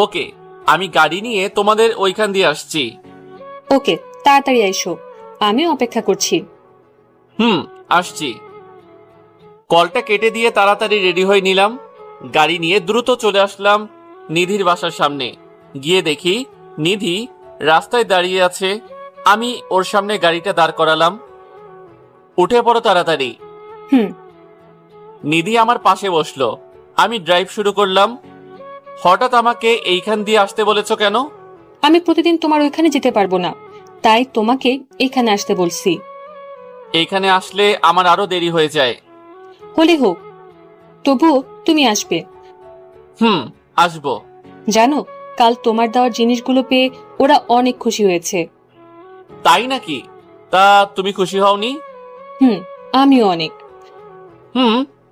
ওকে, আমি গাড়ি নিয়ে তোমাদের ওইখান দিয়ে আসছি। ওকে, তাড়াতাড়ি আইসো, আমি অপেক্ষা করছি। আসছি। কলটা কেটে দিয়ে তাড়াতাড়ি রেডি হয়ে নিলাম। গাড়ি নিয়ে দ্রুত চলে আসলাম নিধির বাসার সামনে। গিয়ে দেখি নিধি রাস্তায় দাঁড়িয়ে আছে। আমি ওর সামনে গাড়িটা দাঁড় করালাম। উঠে পড়ো তাড়াতাড়ি। নিধি আমার পাশে বসলো। আমি ড্রাইভ শুরু করলাম। হঠাৎ আমাকে এইখান দিয়ে আসতে বলেছো কেন? আমি প্রতিদিন তোমার ওইখানে যেতে পারবো না, তাই তোমাকে এখানে আসতে বলছি। এইখানে আসলে আমার আরো দেরি হয়ে যায়। হলে হোক, তবুও তুমি আসবে। আসবো। জানো, কাল তোমার দেওয়ার জিনিসগুলো পেয়ে ওরা অনেক খুশি হয়েছে। তাই নাকি? তা তুমি খুশি হওনি? আমিও অনেক।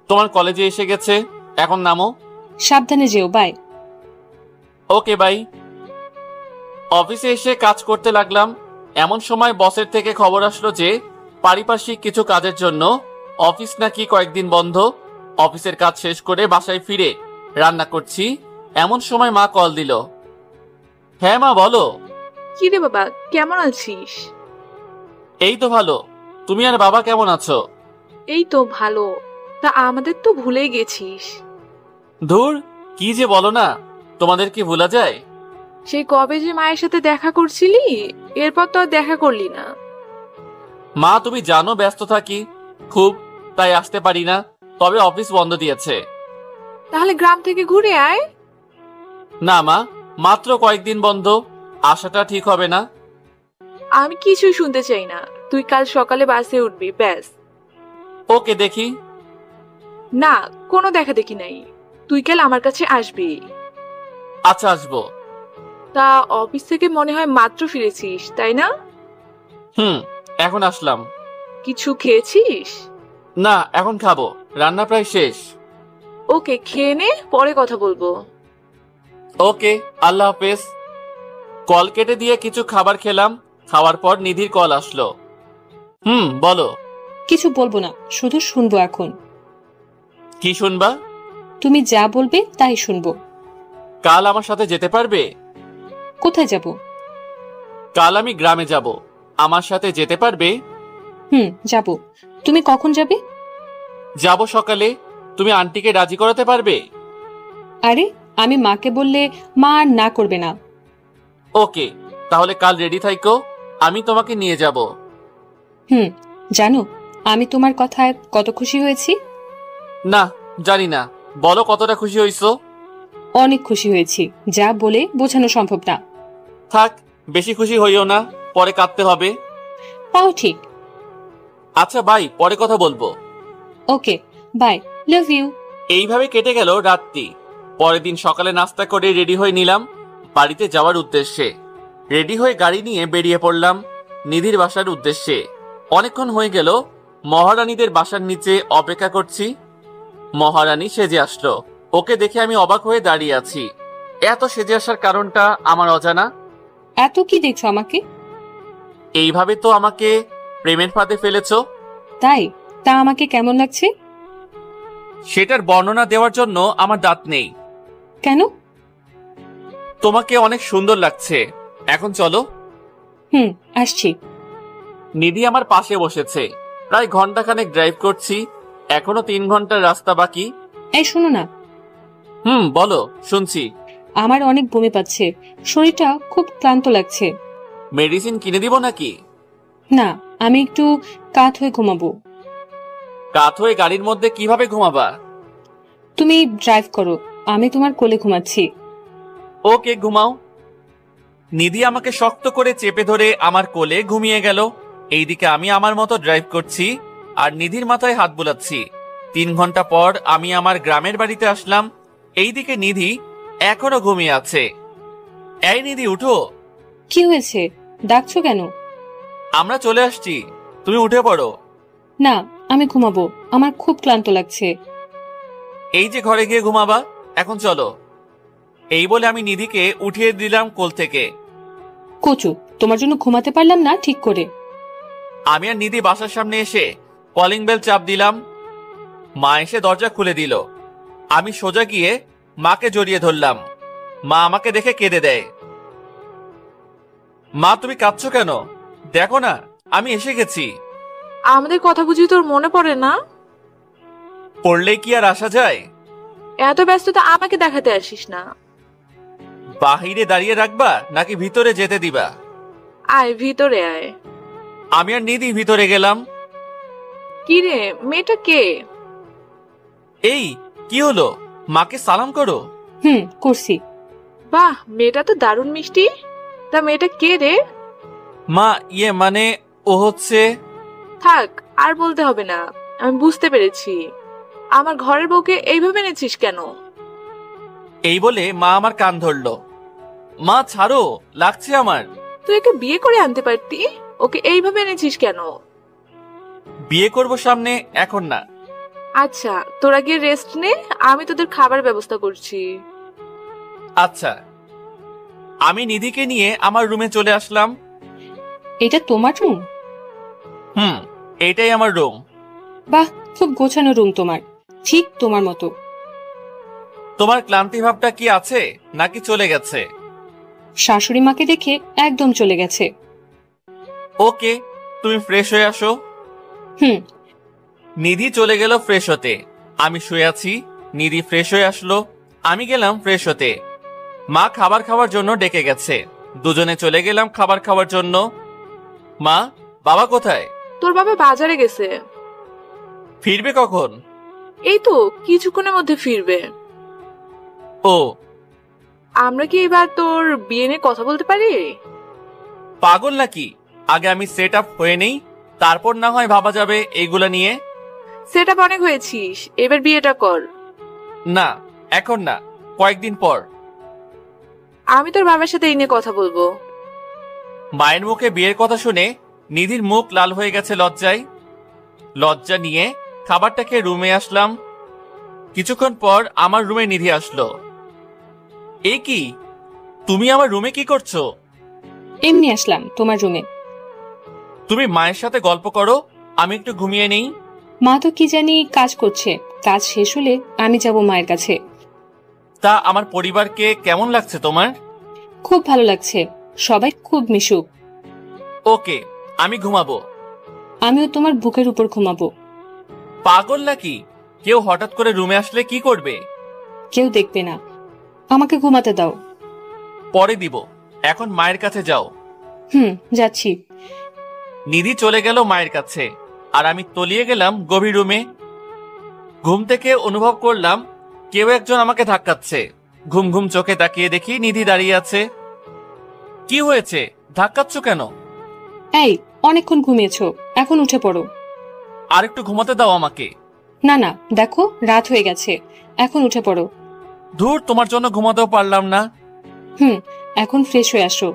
তোমার কলেজে এসে গেছে, এখন নামো। সাবধানে যেও, বাই। Okay, by. অফিসে এসে কাজ করতে লাগলাম। এমন সময় বসের থেকে খবর আসলো যে পারিপার্শ্বিক কিছু কাজের জন্য অফিস নাকি কয়েকদিন বন্ধ। অফিসের কাজ শেষ করে বাসায় ফিরে রান্না করছি, এমন সময় মা কল দিল। হ্যাঁ মা, বলো। কি রে বাবা, কেমন আছিস? এই তো ভালো। তুমি আর বাবা কেমন আছো? এই তো ভালো। তা আমাদের তো ভুলেই গেছিস। ধুর, কি যে বলো না, তোমাদের কি ভোলা যায়? সেই কবে যে মায়ের সাথে দেখা করছিলি, এরপর তো আর দেখা করলি না। মা, তুমি জানো ব্যস্ত থাকি খুব, তাই আসতে পারি না। তবে অফিস বন্ধ দিয়েছে। তাহলে গ্রাম থেকে ঘুরে আয়। না মা, মাত্র কয়েকদিন বন্ধ, আসাটা ঠিক হবে না। আমি কিছুই শুনতে চাই না। তুই কাল সকালে বাসে উঠবি, ব্যাস। ওকে, দেখি। না, কোনো দেখা দেখি নাই। তুই কাল আমার কাছে আসবি। আচ্ছা, আসবো। তা অফিস থেকে মনে হয় মাত্র ফিরেছিস, তাই না? এখন আসলাম। কিছু খেয়েছিস? না, এখন খাবো, রান্না প্রায় শেষ। ওকে, খেয়ে নে, পরে কথা বলবো। ওকে, আল্লাহ হাফেজ। কল কেটে দিয়ে কিছু খাবার খেলাম। খাওয়ার পর নিধির কল আসলো। বলো। কিছু বলবো না, শুধু শুনবো এখন। কি শুনবা? তুমি যা বলবে তাই শুনবো। কাল আমার সাথে যেতে পারবে? কোথায় যাব? কাল আমি গ্রামে যাব, আমার সাথে যেতে পারবে? যাব। তুমি কখন যাবে? যাব সকালে। তুমি আন্টিকে রাজি করাতে পারবে? আরে, আমি মাকে বললে মা আর না করবে না। ওকে, তাহলে কাল রেডি থাইকো, আমি তোমাকে নিয়ে যাব। জানো, আমি তোমার কথায় কত খুশি হয়েছি। না, জানি না, বলো কতটা খুশি হইছো। অনেক খুশি হয়েছি, যা বলে বোঝানো সম্ভব না। থাক, বেশি খুশি হইও না, পরে কাঁদতে হবে। তাও ঠিক। আচ্ছা বাই, পরে কথা বলবো। ওকে, বাই, লাভ ইউ। এইভাবে কেটে গেল রাতটি। পরের দিন সকালে নাস্তা করে রেডি হয়ে নিলাম বাড়িতে যাওয়ার উদ্দেশ্যে। রেডি হয়ে গাড়ি নিয়ে বেরিয়ে পড়লাম নিধির বাসার উদ্দেশ্যে। অনেকক্ষণ হয়ে গেল মহারানীদের বাসার নিচে অপেক্ষা করছি। মহারানী সেজে আসলো। ওকে দেখে আমি অবাক হয়ে দাঁড়িয়ে আছি। এত সেজে আসার কারণটা আমার অজানা। এত কি দেখছো আমাকে? এইভাবে তো আমাকে প্রেমের ফাঁদে ফেলেছো। তাই? তা আমাকে কেমন লাগছে? সেটার বর্ণনা দেওয়ার জন্য আমার দাঁত নেই। কেন? তোমাকে অনেক সুন্দর লাগছে। এখন চলো। আসছি। নিধি আমার পাশে বসেছে। প্রায় ঘন্টাখানেক ড্রাইভ করছি, এখনো 3 ঘন্টার রাস্তা বাকি। এই শোনো না। বলো, শুনছি। আমার অনেক বমি পাচ্ছে, শরীরটা খুব ক্লান্ত লাগছে। মেডিসিন কিনে দিব নাকি? না, আমি একটু কাত হয়ে ঘুমাবো। কাত হয়ে গাড়ির মধ্যে কিভাবে ঘুমাবা? তুমি ড্রাইভ করো, আমি তোমার কোলে ঘুমাচ্ছি। ওকে, ঘুমাও। নিধি আমাকে শক্ত করে চেপে ধরে আমার কোলে ঘুমিয়ে গেল। এইদিকে আমি আমার মতো ড্রাইভ করছি আর নিধির মাথায় হাত বুলাচ্ছি। 3 ঘন্টা পর আমি আমার গ্রামের বাড়িতে আসলাম। এইদিকে নিধি এখনো ঘুমিয়ে আছে। এই নিধি, উঠো। কি হয়েছে? ডাকছো কেন? আমরা চলে আসছি, তুমি উঠে পড়ো। না, আমি ঘুমাবো, আমার খুব ক্লান্ত লাগছে। এই যে ঘরে গিয়ে ঘুমাবা, এখন চলো। এই বলে আমি নিধিকে উঠিয়ে দিলাম কোল থেকে। কচু, তোমার জন্য ঘুমাতে পারলাম না ঠিক করে। আমি আর নিধি বাসার সামনে এসে কলিং বেল চাপ দিলাম। মা এসে দরজা খুলে দিল। আমি সোজা গিয়ে মাকে জড়িয়ে ধরলাম। মা আমাকে দেখে কেঁদে দেয়। মা, তুমি কাঁদছো কেন? দেখো না, আমি এসে গেছি। আমাদের কথা বুঝি তোর মনে পড়ে না? পড়লে কি আর আসা যায়? এত ব্যস্ততা আমাকে দেখাতে আসিস না। বাহিরে দাঁড়িয়ে রাখবা নাকি ভিতরে যেতে দিবা? আয় ভিতরে আয়। আমি আর নিধি ভিতরে গেলাম। কি রে, মেয়েটা কে? এই কি হলো? মাকে সালাম করো। করছি। বাহ, মেয়েটা তো দারুণ মিষ্টি। তা মেয়েটা কে রে? মা, মানে ও হচ্ছে। থাক, আর বলতে হবে না, আমি বুঝতে পেরেছি। আমার ঘরের বউকে এইভাবে এনেছিস কেন? এই বলে মা আমার কান ধরলো। মা ছাড়ো, লাগছে আমার। তুই একে বিয়ে করে আনতে পারতি, ওকে এইভাবে এনেছিস কেন? বিয়ে করব সামনে, এখন না। আচ্ছা, তোরা গিয়ে রেস্ট নে, আমি তোদের খাবার ব্যবস্থা করছি। আচ্ছা। আমি নিধিকে নিয়ে আমার রুমে চলে আসলাম। এটা তোমার রুম? এইটাই আমার রুম। বাহ, খুব গোছানো রুম তোমার, ঠিক তোমার মতো। তোমার ক্লান্তি ভাবটা কি আছে নাকি চলে গেছে? শাশুড়ি মাকে দেখে একদম চলে গেছে। ওকে, তুমি ফ্রেশ হয়ে আসো। হুম। নিধি চলে গেল ফ্রেশ হতে। আমি শুয়ে আছি, নিধি ফ্রেশ হয়ে আসলো, আমি গেলাম ফ্রেশ হতে। মা খাবার খাওয়ার জন্য ডেকে গেছে, দুজনে চলে গেলাম খাবার খাওয়ার জন্য। মা, বাবা কোথায়? তোর বাবা বাজারে গেছে। ফিরবে কখন? এই তো কিছুক্ষণের মধ্যে ফিরবে। ও, আমরা কি এবার তোর বিয়ে নিয়ে কথা বলতে পারি? পাগল নাকি? আগে আমি সেট আপ হয়ে নেই, তারপর না হয় ভাবা যাবে এইগুলা নিয়ে। সেট আপ অনেক হয়েছিস, এবার বিয়েটা কর। না, এখন না, কয়েকদিন পর। আমি তোর বাবার সাথে এই নিয়ে কথা বলবো। মায়ের মুখে বিয়ের কথা শুনে নিধির মুখ লাল হয়ে গেছে লজ্জায়। লজ্জা নিয়ে খাবারটা খেয়ে রুমে আসলাম। কিছুক্ষণ পর আমার রুমে নিধি আসলো। এ কি, তুমি আমার রুমে কি করছো? এমনি আসলাম তোমার রুমে। তুমি মায়ের সাথে গল্প করো, আমি একটু ঘুমিয়ে নেই। মা তো কি জানি কাজ করছে, কাজ শেষ হলে আমি যাব মায়ের কাছে। তা আমার পরিবারকে কেমন লাগছে তোমার? খুব ভালো লাগছে, সবাই খুব মিশুক। ওকে, আমি ঘুমাবো। আমিও তোমার বুকের উপর ঘুমাবো। পাগল নাকি? কেউ হঠাৎ করে রুমে আসলে কি করবে? কেউ দেখবে না, আমাকে ঘুমাতে দাও। পরে দিব, এখন মায়ের কাছে যাও। যাচ্ছি। নিধি চলে গেল মায়ের কাছে, আর আমি তলিয়ে গেলাম গভীর রুমে। ঘুম থেকে অনুভব করলাম কেউ একজন আমাকে ধাক্কাচ্ছে। ঘুম ঘুম চোখে তাকিয়ে দেখি নিধি দাঁড়িয়ে আছে। কি হয়েছে, ধাক্কাচ্ছ কেন? এই, অনেকক্ষণ ঘুমিয়েছো, এখন উঠে পড়ো। আর একটু ঘুমাতে দাও আমাকে। না না, দেখো রাত হয়ে গেছে, এখন উঠে পড়ো। ধুর, তোমার জন্য ঘুমাতেও পারলাম না। এখন ফ্রেশ হয়ে আসো।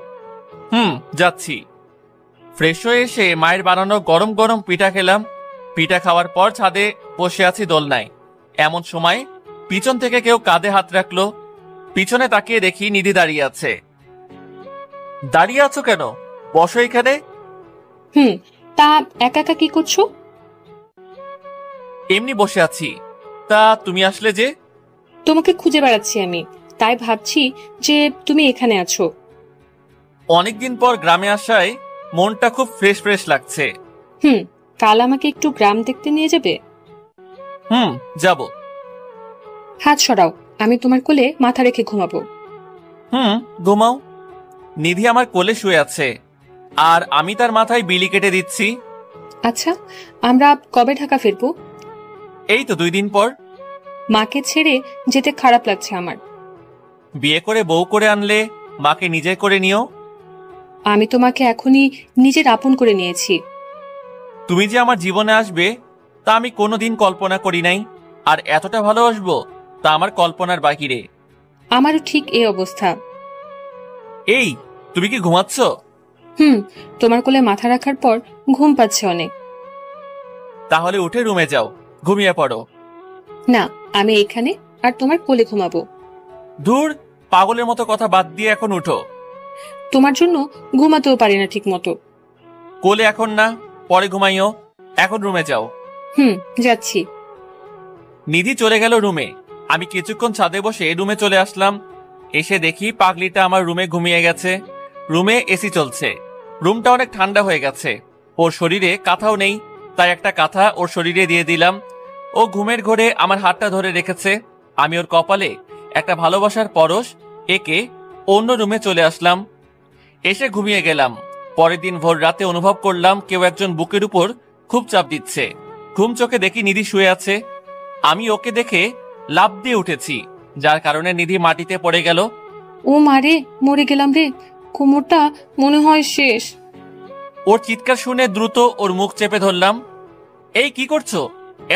যাচ্ছি। ফ্রেশ হয়ে এসে মায়ের বানানো গরম গরম পিঠা খেলাম। পিঠা খাওয়ার পর ছাদে বসে আছি দোলনায়। এমন সময় পিছন থেকে কেউ কাঁধে হাত রাখলো। পিছনে তাকিয়ে দেখি নিধি দাঁড়িয়ে আছে। দাঁড়িয়ে আছো কেন? বসো এখানে। তা একা একা কি করছো? এমনি বসে আছি। তা তুমি আসলে যে? তোমাকে খুঁজে বেড়াচ্ছি আমি, তাই ভাবছি যে তুমি এখানে আছো। অনেকদিন পর গ্রামে আসায় মনটা খুব ফ্রেশ ফ্রেশ লাগছে। কাল আমাকে একটু গ্রাম দেখতে নিয়ে যাবে? যাব। হাত সরাও, আমি তোমার কোলে মাথা রেখে ঘুমাবো। ঘুমাও। নিধি আমার কোলে শুয়ে আছে, আর আমি তার মাথায় বিলি কেটে দিচ্ছি। আচ্ছা, আমরা কবে ঢাকা ফিরবো? এই তো 2 দিন পর। মাকে ছেড়ে যেতে খারাপ লাগছে আমার। বিয়ে করে বউ করে আনলে মাকে নিজে করে নিও। আমি তোমাকে এখনই নিজের আপন করে নিয়েছি। তুমি যে আমার জীবনে আসবে তা আমি কোনোদিন কল্পনা করি নাই, আর এতটা ভালোবাসবো তা আমার কল্পনার বাহিরে। আমারও ঠিক এই অবস্থা। এই, তুমি কি ঘুমাচ্ছ? তোমার কোলে মাথা রাখার পর ঘুম পাচ্ছে অনেক। তাহলে উঠে রুমে যাও, ঘুমিয়ে পড়ো। না, আমি এখানে আর তোমার কোলে ঘুমাবো। ধুর, পাগলের মতো কথা বাদ দিয়ে এখন উঠো। তোমার জন্য ঘুমাতেও পারি না ঠিক মতো। কোলে এখন না, পরে ঘুমাইও, এখন রুমে যাও। যাচ্ছি। নিধি চলে গেল রুমে। আমি কিছুক্ষণ ছাদে বসে রুমে চলে আসলাম। এসে দেখি পাগলিটা আমার রুমে ঘুমিয়ে গেছে। রুমে এসি চলছে। রুমটা অনেক ঠান্ডা হয়ে গেছে। ওর শরীরে কাঁথাও নেই, তাই একটা কাঁথা ওর শরীরে দিয়ে দিলাম। ও ঘুমের ঘোরে আমার হাতটা ধরে রেখেছে। আমি ওর কপালে একটা ভালোবাসার পরশ এঁকে অন্য রুমে চলে আসলাম। এসে ঘুমিয়ে গেলাম। পরের দিন ভোর রাতে অনুভব করলাম কেউ একজন বুকের উপর খুব চাপ দিচ্ছে। ঘুম চোখে দেখি নিধি শুয়ে আছে। আমি ওকে দেখে লাফ দিয়ে উঠেছি, যার কারণে নিধি মাটিতে পড়ে গেল। ও মারে, মরে গেলাম রে, কোমরটা মনে হয় শেষ। ওর চিৎকার শুনে দ্রুত ওর মুখ চেপে ধরলাম। এই কি করছো?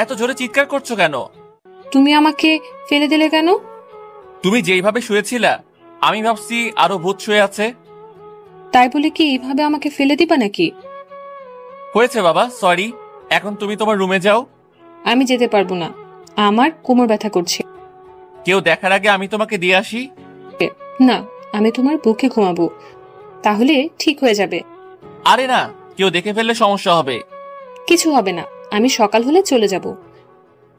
এত জোরে চিৎকার করছো কেন? তুমি আমাকে ফেলে দিলে কেন? তুমি যেইভাবে শুয়েছিলা আমি ভাবছি আরো ভূত শুয়ে আছে। তাই বলে কি এইভাবে আমাকে ফেলে দিবা নাকি? হয়েছে বাবা, সরি। এখন তুমি তোমার রুমে যাও। আমি যেতে পারবো না, আমার কোমর ব্যথা করছে। কেউ দেখার আগে আমি তোমাকে দিয়ে আসি। না, আমি তোমার বুকে ঘুমাবো, তাহলে ঠিক হয়ে যাবে। আরে না, কেউ দেখে ফেললে সমস্যা হবে। কিছু হবে না, আমি সকাল হলে চলে যাব।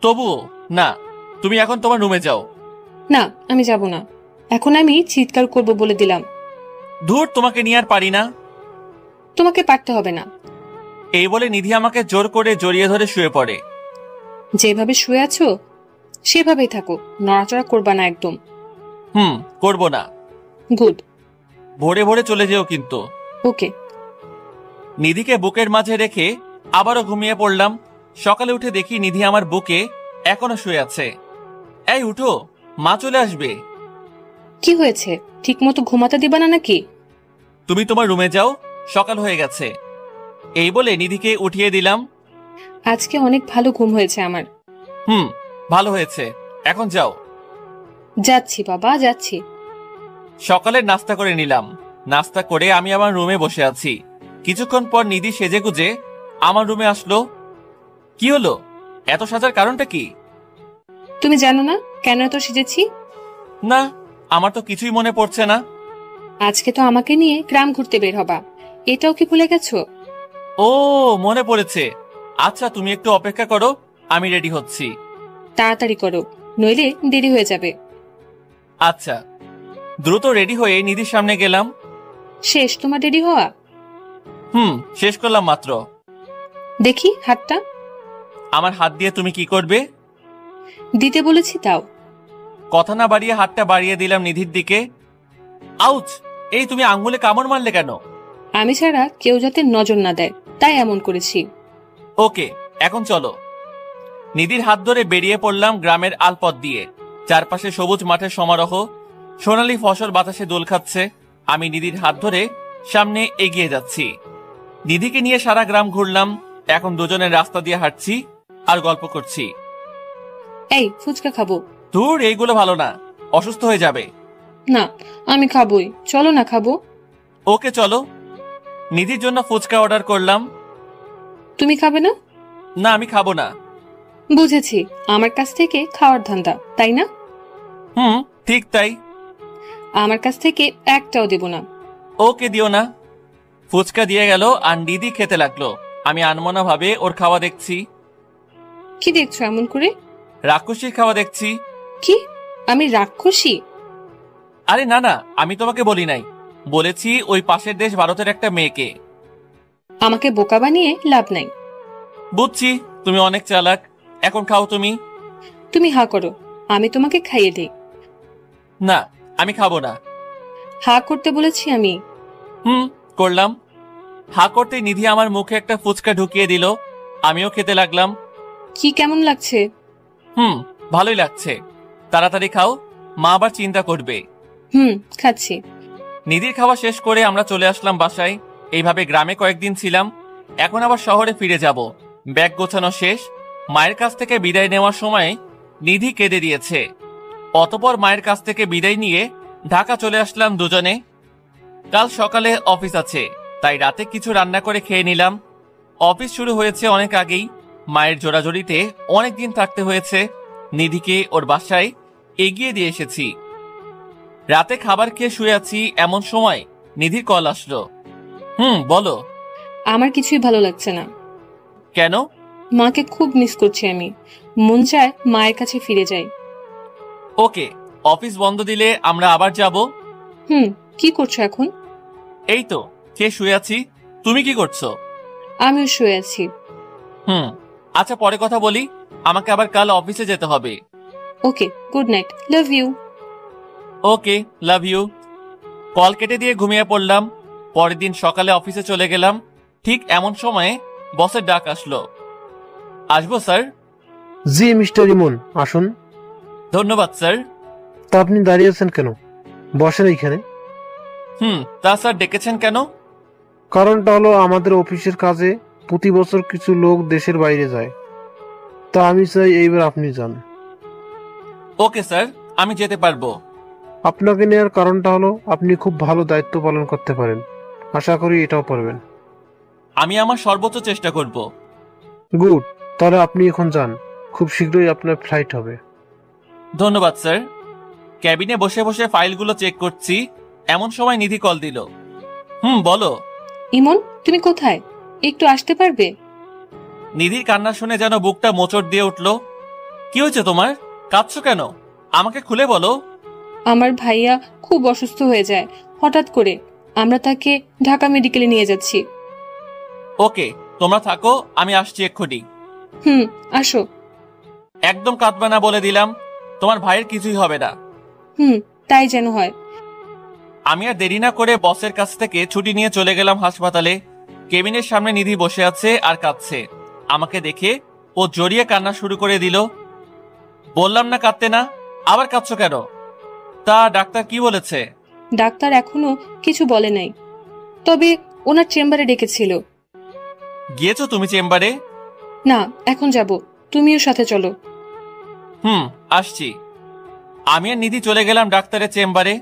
তবুও না, তুমি এখন তোমার রুমে যাও। না, আমি যাব না, এখন আমি চিৎকার করব বলে দিলাম। ধুর, তোমাকে নিয়ে আর পারি না। তোমাকে পারতে হবে না। এই বলে নিধি আমাকে জোর করে জড়িয়ে ধরে শুয়ে পড়ে। যেভাবে শুয়ে আছো সেভাবেই থাকো, নড়াচড়া করবা না একদম। করব না। গুড। ভোরে ভোরে চলে যেও কিন্তু। ওকে। নিধিকে বুকের মাঝে রেখে আবারও ঘুমিয়ে পড়লাম। সকালে উঠে দেখি নিধি আমার বুকে এখনো শুয়ে আছে। এই উঠো, মা চলে আসবে। কি হয়েছে, ঠিক মতো ঘুমাতে দিবা না নাকি? তুমি তোমার রুমে যাও, সকাল হয়ে গেছে। এই বলে নিধিকে উঠিয়ে দিলাম। আজকে অনেক ভালো ঘুম হয়েছে আমার। ভালো হয়েছে, এখন যাও। যাচ্ছি বাবা, যাচ্ছি। সকালের নাস্তা করে নিলাম। নাস্তা করে আমি আমার রুমে বসে আছি। কিছুক্ষণ পর নিধি সেজে গুজে আমার রুমে আসলো। কি হলো? এত সাজার কারণটা কি? তুমি জানো না কেন এত সেজেছি? না, আমার তো কিছুই মনে পড়ছে না। আজকে তো আমাকে নিয়ে গ্রাম ঘুরতে বের হবা, এটাও কি ভুলে গেছো? ও, মনে পড়েছে। আচ্ছা, তুমি একটু অপেক্ষা করো, আমি রেডি হচ্ছি। তাড়াতাড়ি করো, নইলে দেরি হয়ে যাবে। আচ্ছা। দ্রুত রেডি হয়ে নিধির সামনে গেলাম। শেষ তোমার দেরি হওয়া? শেষ করলাম মাত্র। দেখি হাতটা। আমার হাত দিয়ে তুমি কি করবে? দিতে বলেছি তাও। কথা না বাড়িয়ে হাতটা বাড়িয়ে দিলাম নিধির দিকে। আউচ! এই তুমি আঙ্গুলে কামড় মারলে কেন? আমি ছাড়া কেউ যাতে নজর না দেয়, তাই এমন করেছি। ওকে, এখন চলো। নিধির হাত ধরে বেরিয়ে পড়লাম গ্রামের আলপথ দিয়ে। চারপাশে সবুজ মাঠের সমারোহ, সোনালী ফসল বাতাসে দোল খাচ্ছে। আমি নিধির হাত ধরে সামনে এগিয়ে যাচ্ছি। নিধিকে নিয়ে সারা গ্রাম ঘুরলাম। এখন দুজনের রাস্তা দিয়ে হাঁটছি আর গল্প করছি। এই ফুচকা খাবো। ধুর, এইগুলো ভালো না, অসুস্থ হয়ে যাবে। না, আমি খাবোই, চলো না খাবো। ওকে চলো। নিধির জন্য ফুচকা অর্ডার করলাম। তুমি খাবে না? না, আমি খাবো না। বুঝেছি, আমার কাছ থেকে খাওয়ার ধান্দা, তাই না? ঠিক তাই। আমার কাছ থেকে একটাও দেব না। ওকে দিও না। ফুচকা দিয়ে গেল আর নিধি খেতে লাগলো। আমি আনমনা ভাবে ওর খাওয়া দেখছি। কি দেখছো এমন করে? রাক্ষসীর খাওয়া দেখছি। কি, আমি রাক্ষসী? আরে না না, আমি তোমাকে বলি নাই, বলেছি ওই পাশের দেশ ভারতের একটা মেয়েকে। আমাকে বোকা বানিয়ে লাভ নাই। বুঝছি, তুমি অনেক চালাক। এখন খাও তুমি। তুমি হা করো, আমি তোমাকে খাইয়ে দেই। না, আমি খাবো না। হা করতে বলেছি আমি। করলাম। হা করতেই নিধি আমার মুখে একটা ফুচকা ঢুকিয়ে দিল। আমিও খেতে লাগলাম। কি কেমন লাগছে? ভালোই লাগছে। তাড়াতাড়ি খাও, মা আবার চিন্তা করবে। খাচ্ছি। নিধির খাওয়া শেষ করে আমরা চলে আসলাম বাসায়। এইভাবে গ্রামে কয়েকদিন ছিলাম। এখন আবার শহরে ফিরে যাব। ব্যাগ গোছানো শেষ। মায়ের কাছ থেকে বিদায় নেওয়ার সময় নিধি কেঁদে দিয়েছে। অতঃপর মায়ের কাছ থেকে বিদায় নিয়ে ঢাকা চলে আসলাম দুজনে। কাল সকালে অফিস আছে, তাই রাতে কিছু রান্না করে খেয়ে নিলাম। অফিস শুরু হয়েছে অনেক আগেই। মায়ের জোড়াজড়িতে অনেকদিন থাকতে হয়েছে। নিধিকে ওর বাসায় এগিয়ে দিয়ে এসেছি। রাতে খাবার খেয়ে শুয়ে আছি, এমন সময় নিধির কল আসলো। বলো। আমার কিছুই ভালো লাগছে না। কেন? মাকে খুব মিস করছি আমি। মন চায় মায়ের কাছে ফিরে যাই। ওকে, অফিস বন্ধ দিলে আমরা আবার যাব। কি করছো এখন? এই তো খেয়ে শুয়ে আছি। তুমি কি করছো? আমিও শুয়ে আছি। আচ্ছা, পরে কথা বলি, আমাকে আবার কাল অফিসে যেতে হবে। Okay, good night, love you. Okay, love you. Call কেটে দিয়ে ঘুমিয়ে পড়লাম। পরের দিন সকালে অফিসে চলে গেলাম। ঠিক এমন সময়ে বসের ডাক আসলো। আসবো স্যার? জি মিস্টার ইমন, আসুন। ধন্যবাদ স্যার। তা আপনি দাঁড়িয়ে আছেন কেন? বসেন এইখানে। তা স্যার ডেকেছেন কেন? কারণটা হলো আমাদের অফিসের কাজে প্রতি বছর কিছু লোক দেশের বাইরে যায়, তা আমি চাই এইবার আপনি যান। ওকে স্যার, আমি যেতে পারবো। আপনাকে নেওয়ার কারণটা হলো আপনি খুব ভালো দায়িত্ব পালন করতে পারেন, আশা করি এটাও পারবেন। আমি আমার সর্বোচ্চ চেষ্টা করব। গুড, তাহলে আপনি এখন যান, খুব শীঘ্রই আপনার ফ্লাইট হবে। ধন্যবাদ স্যার। ক্যাবিনে বসে বসে ফাইলগুলো চেক করছি, এমন সময় নিধি কল দিল। বলো। ইমন, তুমি কোথায়? একটু আসতে পারবে? নিধির কান্না শুনে যেন বুকটা মোচড় দিয়ে উঠল। কি হয়েছে তোমার? কাঁদছো কেন? আমাকে খুলে বলো। আমার ভাইয়া খুব অসুস্থ হয়ে যায় হঠাৎ করে। আমরা তাকে ঢাকা মেডিকেলে নিয়ে যাচ্ছি। ওকে, তোমরা থাকো, আমি আসছি এক্ষুনি। আসো। একদম কাঁদবে না বলে দিলাম, তোমার ভাইয়ের কিছুই হবে না। তাই যেন হয়। আমি আর দেরি না করে বসের কাছ থেকে ছুটি নিয়ে চলে গেলাম হাসপাতালে। কেবিনের সামনে নিধি বসে আছে আর কাঁদছে। আমাকে দেখে ও জড়িয়ে কান্না শুরু করে দিল। বললাম না কাঁদতে না, আবার কাঁদছো কেন? তা ডাক্তার কি বলেছে? ডাক্তার এখনো কিছু বলে নাই, তবে ওনার চেম্বারে ডেকেছিল। গিয়েছো তুমি চেম্বারে? না, এখন যাব, তুমিও সাথে চলো। আসছি। আমি আর নিধি চলে গেলাম ডাক্তারের চেম্বারে।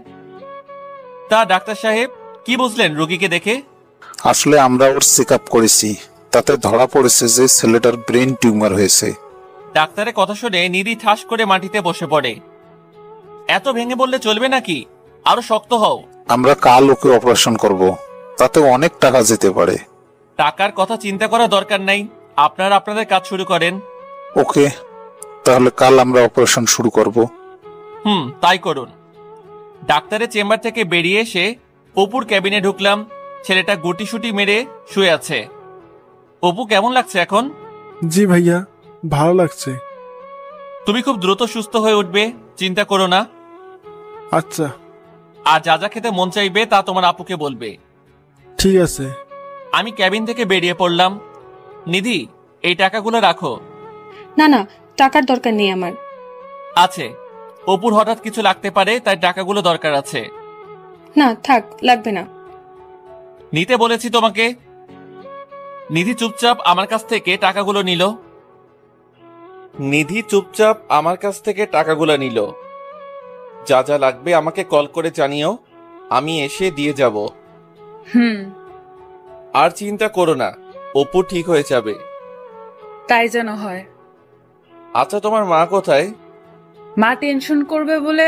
তা ডাক্তার সাহেব, কি বুঝলেন রোগীকে দেখে? আসলে আমরা ওর চেক আপ করেছি, তাতে ধরা পড়েছে যে ছেলেটার ব্রেন টিউমার হয়েছে। ডাক্তারের কথা শুনে নিধি ঠাস করে মাটিতে বসে পড়ে। এত ভেঙে বললে চলবে নাকি? আরো শক্ত হও। আমরা কাল ওকে অপারেশন করব, তাতে অনেক টাকা যেতে পারে। টাকার কথা চিন্তা করা দরকার নাই, আপনারা আপনাদের কাজ শুরু করেন। ওকে, তাহলে কাল আমরা অপারেশন শুরু করব। তাই করুন। ডাক্তারের চেম্বার থেকে বেরিয়ে এসে অপুর ক্যাবিনে ঢুকলাম। ছেলেটা গুটিসুটি মেরে শুয়ে আছে। অপু, কেমন লাগছে এখন? জি ভাইয়া, ভালো লাগছে। তুমি খুব দ্রুত সুস্থ হয়ে উঠবে, চিন্তা করো না। আচ্ছা। আর যা যা খেতে মন চাইবে তা তোমার আপুকে বলবে। ঠিক আছে। আমি ক্যাবিন থেকে বেরিয়ে পড়লাম। নিধি, এই টাকাগুলো রাখো। না না, টাকার দরকার নেই আমার। আছে, অপুর হঠাৎ কিছু লাগতে পারে, তাই টাকাগুলো দরকার আছে। না থাক, লাগবে না। নিতে বলেছি তোমাকে। নিধি চুপচাপ আমার কাছ থেকে টাকাগুলো নিল। যা যা লাগবে আমাকে কল করে জানিও, আমি এসে দিয়ে যাব। আর চিন্তা করো না, অপু ঠিক হয়ে যাবে। তাই যেন হয়। আচ্ছা, তোমার মা কোথায়? মা টেনশন করবে বলে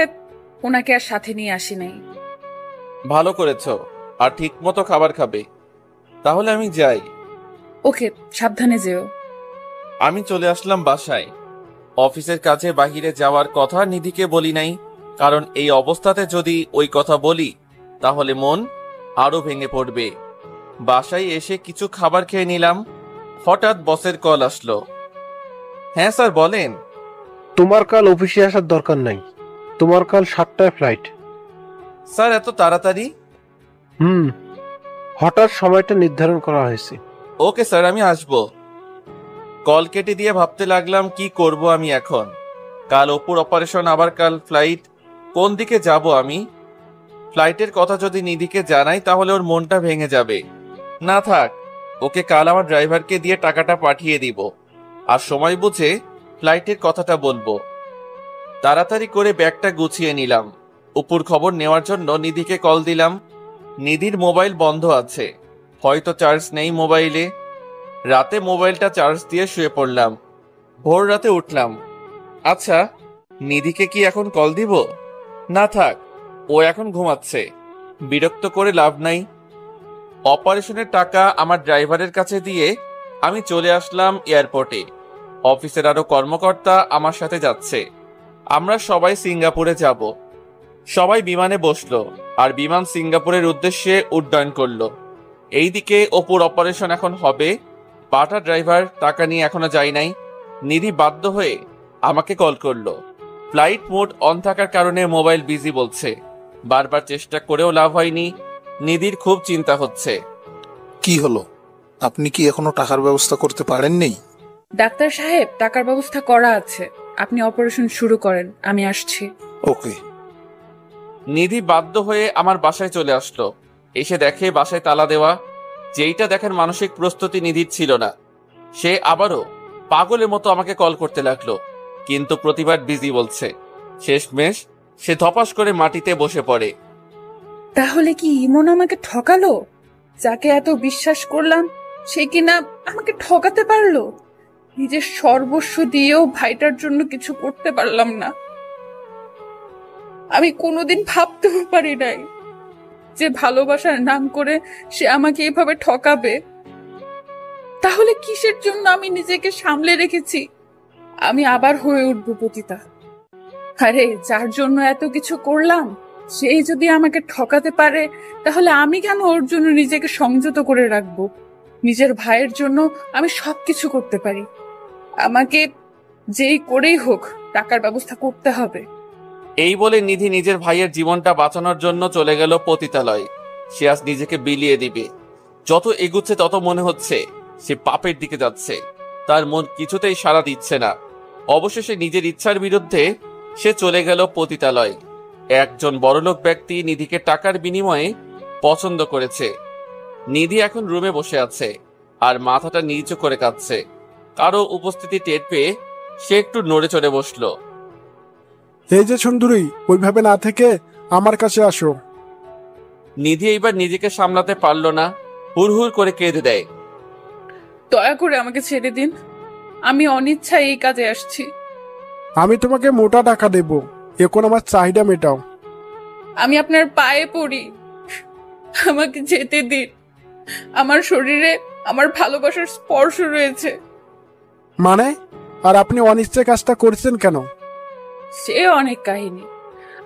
ওনাকে আর সাথে নিয়ে আসি নাই। ভালো করেছো, আর ঠিক মতো খাবার খাবে। তাহলে আমি যাই। ওকে, সাবধানে যেও। আমি চলে আসলাম বাসায়। অফিসের কাজে বাহিরে যাওয়ার কথা নিধিকে বলি নাই, কারণ এই অবস্থাতে যদি ওই কথা বলি তাহলে মন আরো ভেঙে পড়বে। বাসায় এসে কিছু খাবার খেয়ে নিলাম। হঠাৎ বসের কল আসলো। হ্যাঁ স্যার, বলেন। তোমার কাল অফিসে আসার দরকার নাই, তোমার কাল 7টায় ফ্লাইট। স্যার, এত তাড়াতাড়ি? হঠাৎ সময়টা নির্ধারণ করা হয়েছে। ওকে স্যার, আমি আসবো। কল কেটে দিয়ে ভাবতে লাগলাম কি করব আমি এখন। কাল অপুর অপারেশন, আবার কাল ফ্লাইট। কোন দিকে যাব আমি? ফ্লাইটের কথা যদি নিধিকে জানাই তাহলে ওর মনটা ভেঙে যাবে। না থাক, ওকে কাল আমার ড্রাইভারকে দিয়ে টাকাটা পাঠিয়ে দিব, আর সময় বুঝে ফ্লাইটের কথাটা বলবো। তাড়াতাড়ি করে ব্যাগটা গুছিয়ে নিলাম। অপুর খবর নেওয়ার জন্য নিধিকে কল দিলাম। নিধির মোবাইল বন্ধ আছে, হয়তো চার্জ নেই মোবাইলে। রাতে মোবাইলটা চার্জ দিয়ে শুয়ে পড়লাম। ভোর রাতে উঠলাম। আচ্ছা, নিধিকে কি এখন কল দিব? না থাক, ও এখন ঘুমাচ্ছে, বিরক্ত করে লাভ নাই। অপারেশনের টাকা আমার ড্রাইভারের কাছে দিয়ে আমি চলে আসলাম এয়ারপোর্টে। অফিসের আরো কর্মকর্তা আমার সাথে যাচ্ছে। আমরা সবাই সিঙ্গাপুরে যাব। সবাই বিমানে বসলো আর বিমান সিঙ্গাপুরের উদ্দেশ্যে উড্ডয়ন করলো। এইদিকে অপুর অপারেশন এখন হবে। পাটা ড্রাইভার টাকা নিয়ে এখনো যায় নাই। নিধি বাধ্য হয়ে আমাকে কল করলো। ফ্লাইট মোড অন থাকার কারণে মোবাইল বিজি বলছে। বারবার চেষ্টা করেও লাভ হয়নি। নিধির খুব চিন্তা হচ্ছে। কি হলো? আপনি কি এখনো টাকার ব্যবস্থা করতে পারেননি? ডাক্তার সাহেব, টাকার ব্যবস্থা করা আছে, আপনি অপারেশন শুরু করেন, আমি আসছি। ওকে। নিধি বাধ্য হয়ে আমার বাসায় চলে আসলো। এসে দেখে বাসায় তালা দেওয়া। যেইটা দেখার মানসিক প্রস্তুতি নিধির ছিল না। সে আবারও পাগলের মতো আমাকে কল করতে লাগলো, কিন্তু প্রতিবার বিজি বলছে। শেষমেশ সে ধপাস করে মাটিতে বসে পড়ে। তাহলে কি ইমন আমাকে ঠকালো? যাকে এত বিশ্বাস করলাম সে কিনা আমাকে ঠকাতে পারলো? নিজের সর্বস্ব দিয়েও ভাইটার জন্য কিছু করতে পারলাম না। আমি কোনোদিন ভাবতেও পারি নাই যে ভালোবাসার নাম করে সে আমাকে এভাবে ঠকাবে। তাহলে কিসের জন্য আমি নিজেকে সামলে রেখেছি? আমি আবার হয়ে উঠবো পতিতা। আরে, যার জন্য এত কিছু করলাম সেই যদি আমাকে ঠকাতে পারে, তাহলে আমি কেন ওর জন্য নিজেকে সংযত করে রাখবো? নিজের ভাইয়ের জন্য আমি সবকিছু করতে পারি। আমাকে যেই করেই হোক টাকার ব্যবস্থা করতে হবে। এই বলে নিধি নিজের ভাইয়ের জীবনটা বাঁচানোর জন্য চলে গেল পতিতালয়। সে আজ নিজেকে বিলিয়ে দিবে। যত এগুচ্ছে তত মনে হচ্ছে সে পাপের দিকে যাচ্ছে। তার মন কিছুতেই সাড়া দিচ্ছে না। অবশেষে নিজের ইচ্ছার বিরুদ্ধে সে চলে গেল পতিতালয়। একজন বড়লোক ব্যক্তি নিধিকে টাকার বিনিময়ে পছন্দ করেছে। নিধি এখন রুমে বসে আছে আর মাথাটা নিচু করে কাঁদছে। কারো উপস্থিতি টের পেয়ে সে একটু নড়ে চড়ে বসলো। এই যে সুন্দরী, ওইভাবে না থেকে আমার কাছে আসো। নিধি এইবার নিজেকে সামলাতে পারলো না, হুড়হুড় করে কেঁদে দেয়। দয়া করে আমাকে ছেড়ে দিন, আমি অনিচ্ছায় এই কাজে আসছি। আমি তোমাকে মোটা টাকা দেব, এখন আমার চাহিদা মেটাও। আমি আপনার পায়ে পড়ি, আমাকে যেতে দিন। আমার শরীরে আমার ভালোবাসার স্পর্শ রয়েছে। মানে? আর আপনি অনিচ্ছায় কাজটা করছেন কেন? সে অনেক কাহিনী,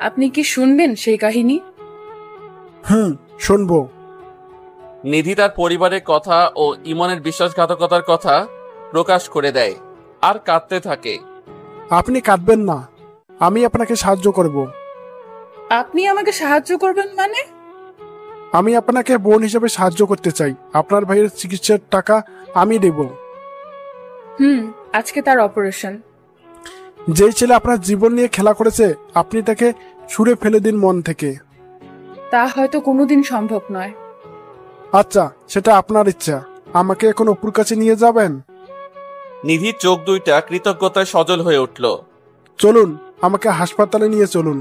আপনি কি শুনবেন সেই কাহিনী? শুনবো। নিধি তার পরিবারের কথা ও ইমনের বিশ্বাসঘাতকতার কথা প্রকাশ করে দেয় আর কাঁদতে থাকে। আপনি কাঁদবেন না, আমি আপনাকে সাহায্য করব। আপনি আমাকে সাহায্য করবেন মানে? আমি আপনাকে বোন হিসেবে সাহায্য করতে চাই। আপনার ভাইয়ের চিকিৎসার টাকা আমি দেব। আজকে তার অপারেশন। যেই ছেলে আপনার জীবন নিয়ে খেলা করেছে, আপনি তাকে ছুঁড়ে ফেলে দিন মন থেকে। তা হয়তো কোনোদিন সম্ভব নয়। আচ্ছা, সেটা আপনার ইচ্ছা। আমাকে এখন অপুর কাছে নিয়ে যাবেন? নিধির চোখ দুইটা কৃতজ্ঞতায় সজল হয়ে উঠল। চলুন, আমাকে হাসপাতালে নিয়ে চলুন।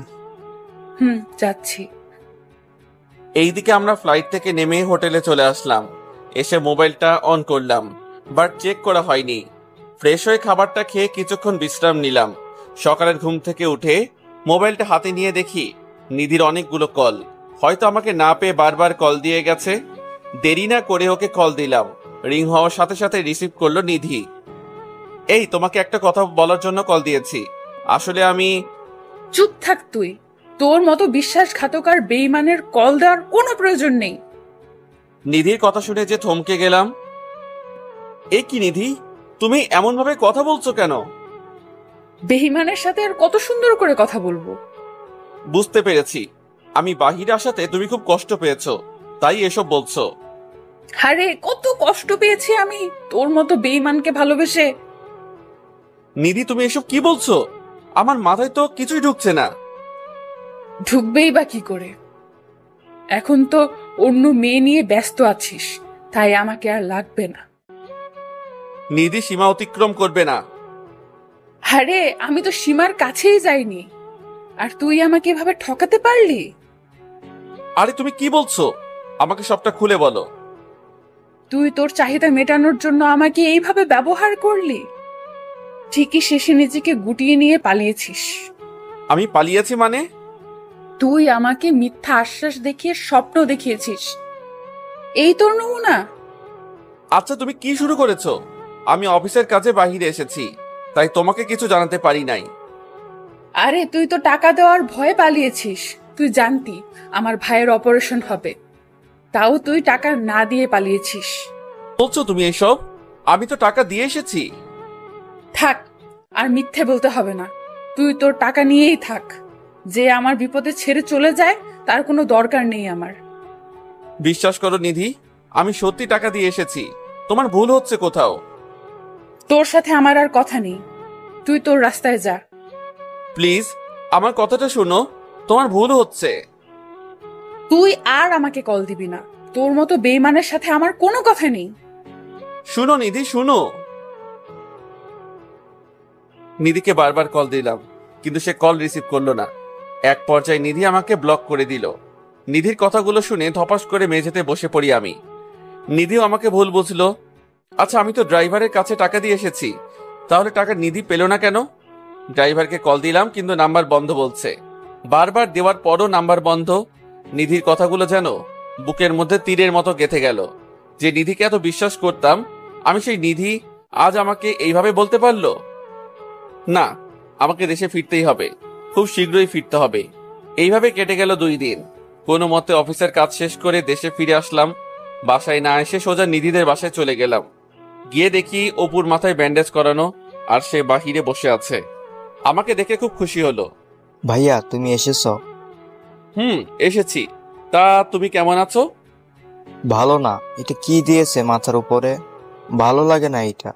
যাচ্ছি। এইদিকে আমরা ফ্লাইট থেকে নেমে হোটেলে চলে আসলাম। এসে মোবাইলটা অন করলাম, বাট চেক করা হয়নি। ফ্রেশ হয়ে খাবারটা খেয়ে কিছুক্ষণ বিশ্রাম নিলাম। সকালের ঘুম থেকে উঠে মোবাইলটা হাতে নিয়ে দেখি নিধির অনেকগুলো কল। হয়তো আমাকে না পেয়ে বারবার কল দিয়ে গেছে। দেরি না করে ওকে কল দিলাম। রিং হওয়ার সাথে সাথে রিসিভ করলো নিধি। এই, তোমাকে একটা কথা বলার জন্য কল দিয়েছি। আসলে আমি... চুপ থাক তুই। তোর মতো বিশ্বাসঘাতক আর বেঈমানের কল দেওয়ার কোনো প্রয়োজন নেই। নিধির কথা শুনে যে থমকে গেলাম। এই কি নিধি, তুমি এমন ভাবে কথা বলছো কেন? বেঈমানের সাথে আর কত সুন্দর করে কথা বলবো? বুঝতে পেরেছি, আমি বাহিরে আসাতে তুমি খুব কষ্ট পেয়েছো, তাই এসব বলছো। আরে, কত কষ্ট পেয়েছি আমি তোর মতো বেঈমানকে ভালোবেসে। নিধি, তুমি এসব কি বলছো? আমার মাথায় তো কিছুই ঢুকছে না। ঢুকবেই বা কি করে? এখন তো অন্য মেয়ে নিয়ে ব্যস্ত আছিস, তাই আমাকে আর লাগবে না। নিধি সীমা অতিক্রম করবে না। আরে, আমি তো সীমার কাছেই যাইনি, আর তুই আমাকে এভাবে ঠকাতে পারলি? আরে তুমি কি বলছো? আমাকে সবটা খুলে বলো। তুই তোর চাহিদা মেটানোর জন্য আমাকে এইভাবে ব্যবহার করলি। ঠিকই শেষে নিজেকে গুটিয়ে নিয়ে পালিয়েছিস। আমি পালিয়েছি মানে? তুই আমাকে মিথ্যা আশ্বাস দেখিয়ে স্বপ্ন দেখিয়েছিস। এই তোর নমুনা? আচ্ছা, তুমি কি শুরু করেছো? আমি অফিসের কাজে বাহিরে এসেছি, তাই তোমাকে কিছু জানাতে পারি নাই। আরে তুই তো টাকা দেওয়ার ভয়ে পালিয়েছিস। তুই জানতি আমার ভাইয়ের অপারেশন হবে, তাও তুই টাকা না দিয়ে পালিয়েছিস। বলছো তুমি এসব? আমি তো টাকা দিয়ে এসেছি। থাক, আর মিথ্যে বলতে হবে না। তুই তোর টাকা নিয়েই থাক। যে আমার বিপদে ছেড়ে চলে যায় তার কোনো দরকার নেই আমার। বিশ্বাস করো নিধি, আমি সত্যি টাকা দিয়ে এসেছি। তোমার ভুল হচ্ছে কোথাও। তোর সাথে আমার আর কথা নেই। তুই তোর রাস্তায় যা। প্লিজ আমার কথাটা শোনো, তোমার ভুল হচ্ছে। তুই আর আমাকে কল দিবি না। তোর মতো বেঈমানের সাথে আমার কোনো কথা নেই। শুনো নিধি, শুনো। নিধিকে বারবার কল দিলাম, কিন্তু সে কল রিসিভ করলো না। এক পর্যায়ে নিধি আমাকে ব্লক করে দিল। নিধির কথাগুলো শুনে ধপাস করে মেঝেতে বসে পড়ি আমি। নিধিও আমাকে ভুল বুঝলো। আচ্ছা, আমি তো ড্রাইভারের কাছে টাকা দিয়ে এসেছি, তাহলে টাকা নিধি পেল না কেন? ড্রাইভারকে কল দিলাম, কিন্তু নাম্বার বন্ধ বলছে। বারবার দেওয়ার পরও নাম্বার বন্ধ। নিধির কথাগুলো যেন বুকের মধ্যে তীরের মতো গেঁথে গেল। যে নিধিকে এত বিশ্বাস করতাম, আমি সেই নিধি আজ আমাকে এইভাবে বলতে পারলো। না, আমাকে দেশে ফিরতেই হবে, খুব শীঘ্রই ফিরতে হবে। এইভাবে কেটে গেল 2 দিন। কোনো মতে অফিসের কাজ শেষ করে দেশে ফিরে আসলাম। বাসায় না এসে সোজা নিধিদের বাসায় চলে গেলাম। গিয়ে দেখি অপুর মাথায় ব্যান্ডেজ করানো, আর সে বাহিরে বসে আছে। আমাকে দেখে খুব খুশি হলো। ভাইয়া, তুমি এসেছো? এসেছি। তা তুমি কেমন আছো? ভালো না। এটা কি দিয়েছে মাথার উপরে? ভালো লাগে না এটা।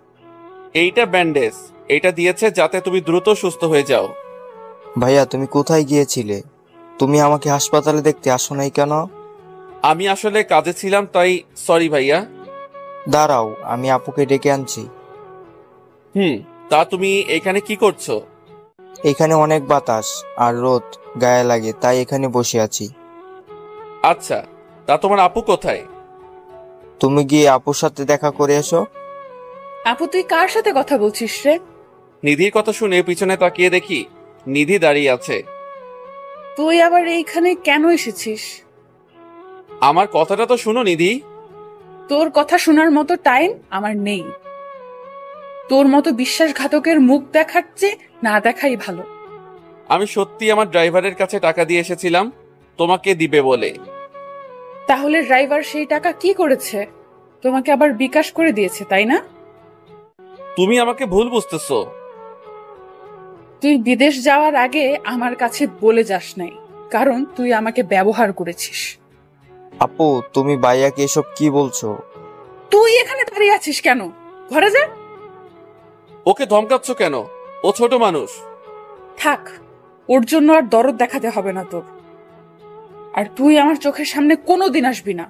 এইটা ব্যান্ডেজ। এটা দিয়েছে যাতে তুমি দ্রুত সুস্থ হয়ে যাও। ভাইয়া, তুমি কোথায় গিয়েছিলে? তুমি আমাকে হাসপাতালে দেখতে আসো নাই কেন? আমি আসলে কাজে ছিলাম, তাই সরি ভাইয়া। দাঁড়াও, আমি আপুকে ডেকে আনছি। তা তুমি এখানে কি করছো? এখানে অনেক বাতাস আর রোদ গায়ে লাগে, তাই এখানে বসে আছি। আচ্ছা, তা তোমার আপু কোথায়? তুমি গিয়ে আপুর সাথে দেখা করে এসো। আপু, তুই কার সাথে কথা বলছিস রে? নিধির কথা শুনে পিছনে তাকিয়ে দেখি নিধি দাঁড়িয়ে আছে। তুই আবার এইখানে কেন এসেছিস? আমার কথাটা তো শুনো নিধি। তোর কথা শোনার মতো টাইম আমার নেই। তোর মতো বিশ্বাসঘাতকের মুখ দেখার চেয়ে না দেখাই ভালো। আমি সত্যি আমার ড্রাইভারের কাছে টাকা দিয়ে এসেছিলাম তোমাকে দিবে বলে। তাহলে ড্রাইভার সেই টাকা কি করেছে? তোমাকে আবার বিকাশ করে দিয়েছে, তাই না? তুমি আমাকে ভুল বুঝতেছো। তুই বিদেশ যাওয়ার আগে আমার কাছে বলে যাস নাই, কারণ তুই আমাকে ব্যবহার করেছিস। আপু, তুমি ভাইয়াকে এসব কি বলছো? তুই এখানে দাঁড়িয়ে আছিস কেন? ঘরে যা। ওকে ধমকাচ্ছ কেন? ও ছোট মানুষ। থাক, ওর জন্য আর দরদ দেখাতে হবে না তোর। আর তুই আমার চোখের সামনে কোনোদিন আসবি না।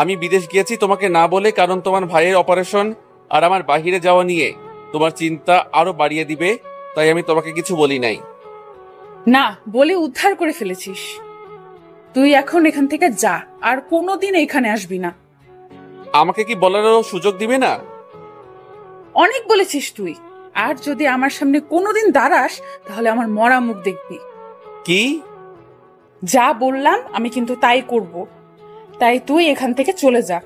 আমি বিদেশ গিয়েছি তোমাকে না বলে, কারণ তোমার ভাইয়ের অপারেশন আর আমার বাহিরে যাওয়া নিয়ে তোমার চিন্তা আরো বাড়িয়ে দিবে, তাই আমি তোমাকে কিছু বলি নাই। না বলে উদ্ধার করে ফেলেছিস। তুই এখন এখান থেকে যা, আর কোনোদিন এখানে আসবি না। আমাকে কি বলারও সুযোগ দিবে না? অনেক বলেছিস তুই। আর যদি আমার সামনে কোনোদিন দাঁড়াস তাহলে আমার মরা মুখ দেখবি। কি? যা বললাম আমি কিন্তু তাই করব। তাই তুই এখান থেকে চলে যা।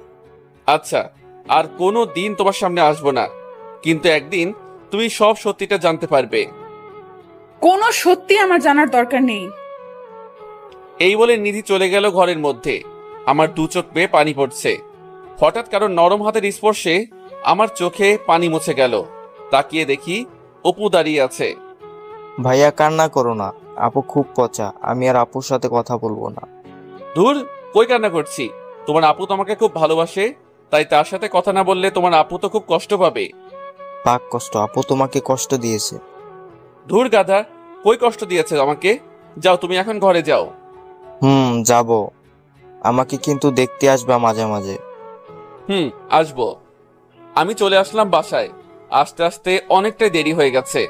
আচ্ছা, আর কোনো দিন তোমার সামনে আসবো না, কিন্তু একদিন তুমি সব সত্যিটা জানতে পারবে। কোনো সত্যি আমার জানার দরকার নেই। এই বলে নিধি চলে গেল ঘরের মধ্যে। আমার 2 চোখ বেয়ে পানি পড়ছে। হঠাৎ কারো নরম হাতের স্পর্শে আমার চোখে পানি মুছে গেল। তাকিয়ে দেখি অপু দাঁড়িয়ে আছে। ভাইয়া, কান্না করো না। আপু খুব পচা, আমি আর আপুর সাথে কথা বলবো না। ধুর, কই কান্না করছি? তোমার আপু তো আমাকে খুব ভালোবাসে, তাই তার সাথে কথা না বললে তোমার আপু তো খুব কষ্ট পাবে। পাক কষ্ট? আপু তোমাকে কষ্ট দিয়েছে? ধুর গাধা, কই কষ্ট দিয়েছে আমাকে? যাও, তুমি এখন ঘরে যাও। যাব। আমাকে কিন্তু দেখতে আসবা মাঝে মাঝে। আসবো। আমি চলে আসলাম বাসায়। আস্তে আস্তে অনেকটাই দেরি হয়ে গেছে।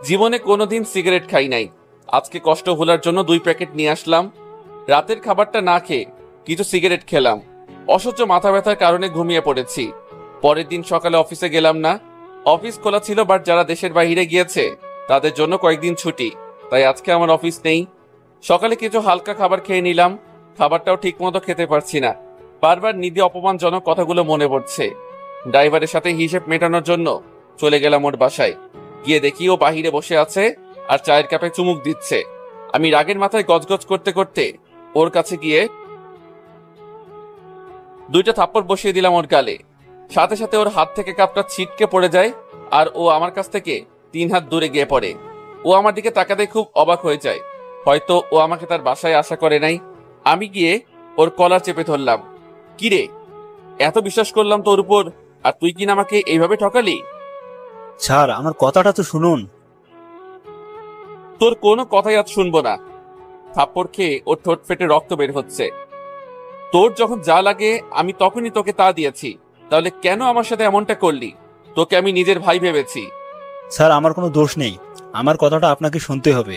জীবনে কোনোদিন সিগারেট খাই নাই। আজকে কষ্ট ভোলার জন্য 2 প্যাকেট নিয়ে আসলাম। রাতের খাবারটা না খেয়ে কিছু সিগারেট খেলাম। অসহ্য মাথা ব্যথার কারণে ঘুমিয়ে পড়েছি। পরের দিন সকালে অফিসে গেলাম না। অফিস খোলা ছিল, বাট যারা দেশের বাইরে গিয়েছে তাদের জন্য কয়েকদিন ছুটি, তাই আজকে আমার অফিস নেই। সকালে কিছু হালকা খাবার খেয়ে নিলাম, খাবারটাও ঠিক মতো খেতে পারছি না। বারবার নিধি অপমানজনক কথাগুলো মনে পড়ছে। ড্রাইভারের সাথে হিসেব মেটানোর জন্য চলে গেলাম ওর বাসায়। গিয়ে দেখি ও বাহিরে বসে আছে আর চায়ের কাপে চুমুক দিচ্ছে। আমি রাগের মাথায় গজগজ করতে করতে ওর কাছে গিয়ে 2টা থাপ্পড় বসিয়ে দিলাম ওর গালে। সাথে সাথে ওর হাত থেকে কাপটা ছিটকে পড়ে যায় আর ও আমার কাছ থেকে 3 হাত দূরে গিয়ে পড়ে। ও আমার দিকে তাকাতে খুব অবাক হয়ে যায়। হয়তো ও আমাকে তার বাসায় আশা করে নাই। আমি গিয়ে ওর কলার চেপে ধরলাম। কিরে, এত বিশ্বাস করলাম তোর উপর, আর তুই কিনা আমাকে এইভাবে ঠকালি? স্যার, আমার কথাটা তো শুনুন। তোর কোনো কথাই আজ শুনবো না। থাপ্পড় খেয়ে ওর ঠোঁট ফেটে রক্ত বের হচ্ছে। তোর যখন যা লাগে আমি তখনই তোকে তা দিয়েছি, তাহলে কেন আমার সাথে এমনটা করলি? তোকে আমি নিজের ভাই ভেবেছি। স্যার, আমার কোনো দোষ নেই, আমার কথাটা আপনাকে শুনতে হবে।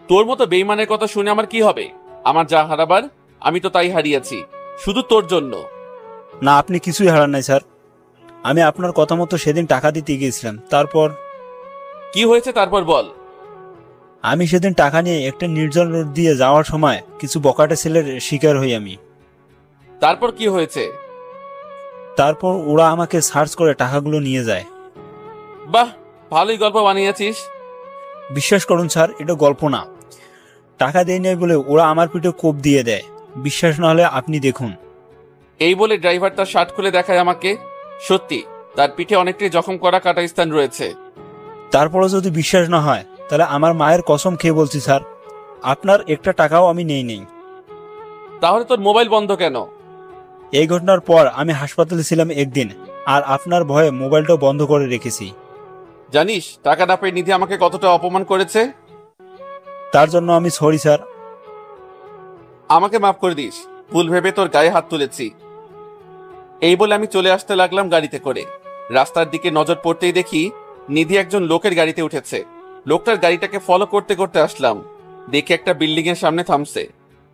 তোর মতো বেইমানের কথা শুনে আমার কি হবে? আমার যা হারাবার আমি তো তাই হারিয়েছি, শুধু তোর জন্য। না, আপনি কিছুই হারান নাই স্যার। আমি আপনার কথা মতো সেদিন টাকা দিতে গিয়েছিলাম। তারপর কি হয়েছে তারপর বল। আমি সেদিন টাকা নিয়ে একটা নির্জন রোড দিয়ে যাওয়ার সময় কিছু বকাটে ছেলের শিকার হই আমি। তারপর কি হয়েছে? তারপর ওরা আমাকে সার্চ করে টাকাগুলো নিয়ে যায়। বাহ, ভালোই গল্প বানিয়েছিস। বিশ্বাস করুন স্যার, এটা গল্প না। টাকা দেয় নাই বলে ওরা আমার পিঠে কোপ দিয়ে দেয়। বিশ্বাস না হলে আপনি দেখুন। এই বলে ড্রাইভার তার শার্ট খুলে দেখায় আমাকে। সত্যি তার পিঠে অনেকটাই জখম করা কাটা স্থান রয়েছে। তারপরও যদি বিশ্বাস না হয় তাহলে আমার মায়ের কসম খেয়ে বলছি স্যার, আপনার একটা টাকাও আমি নেই। তাহলে তোর মোবাইল বন্ধ কেন? এই ঘটনার পর আমি হাসপাতালে ছিলাম একদিন, আর আপনার ভয়ে মোবাইলটাও বন্ধ করে রেখেছি। জানিস টাকা না পেয়ে নিধি আমাকে কতটা অপমান করেছে? তার জন্য আমি সরি স্যার। আমাকে মাফ করে দিস, ভুল ভেবে তোর গায়ে হাত তুলেছি। এই বলে আমি চলে আসতে লাগলাম গাড়িতে করে। রাস্তার দিকে নজর পড়তেই দেখি নিধি একজন লোকের গাড়িতে উঠেছে। লোকটার গাড়িটাকে ফলো করতে করতে আসলাম। দেখে একটা বিল্ডিং এর সামনে থামছে।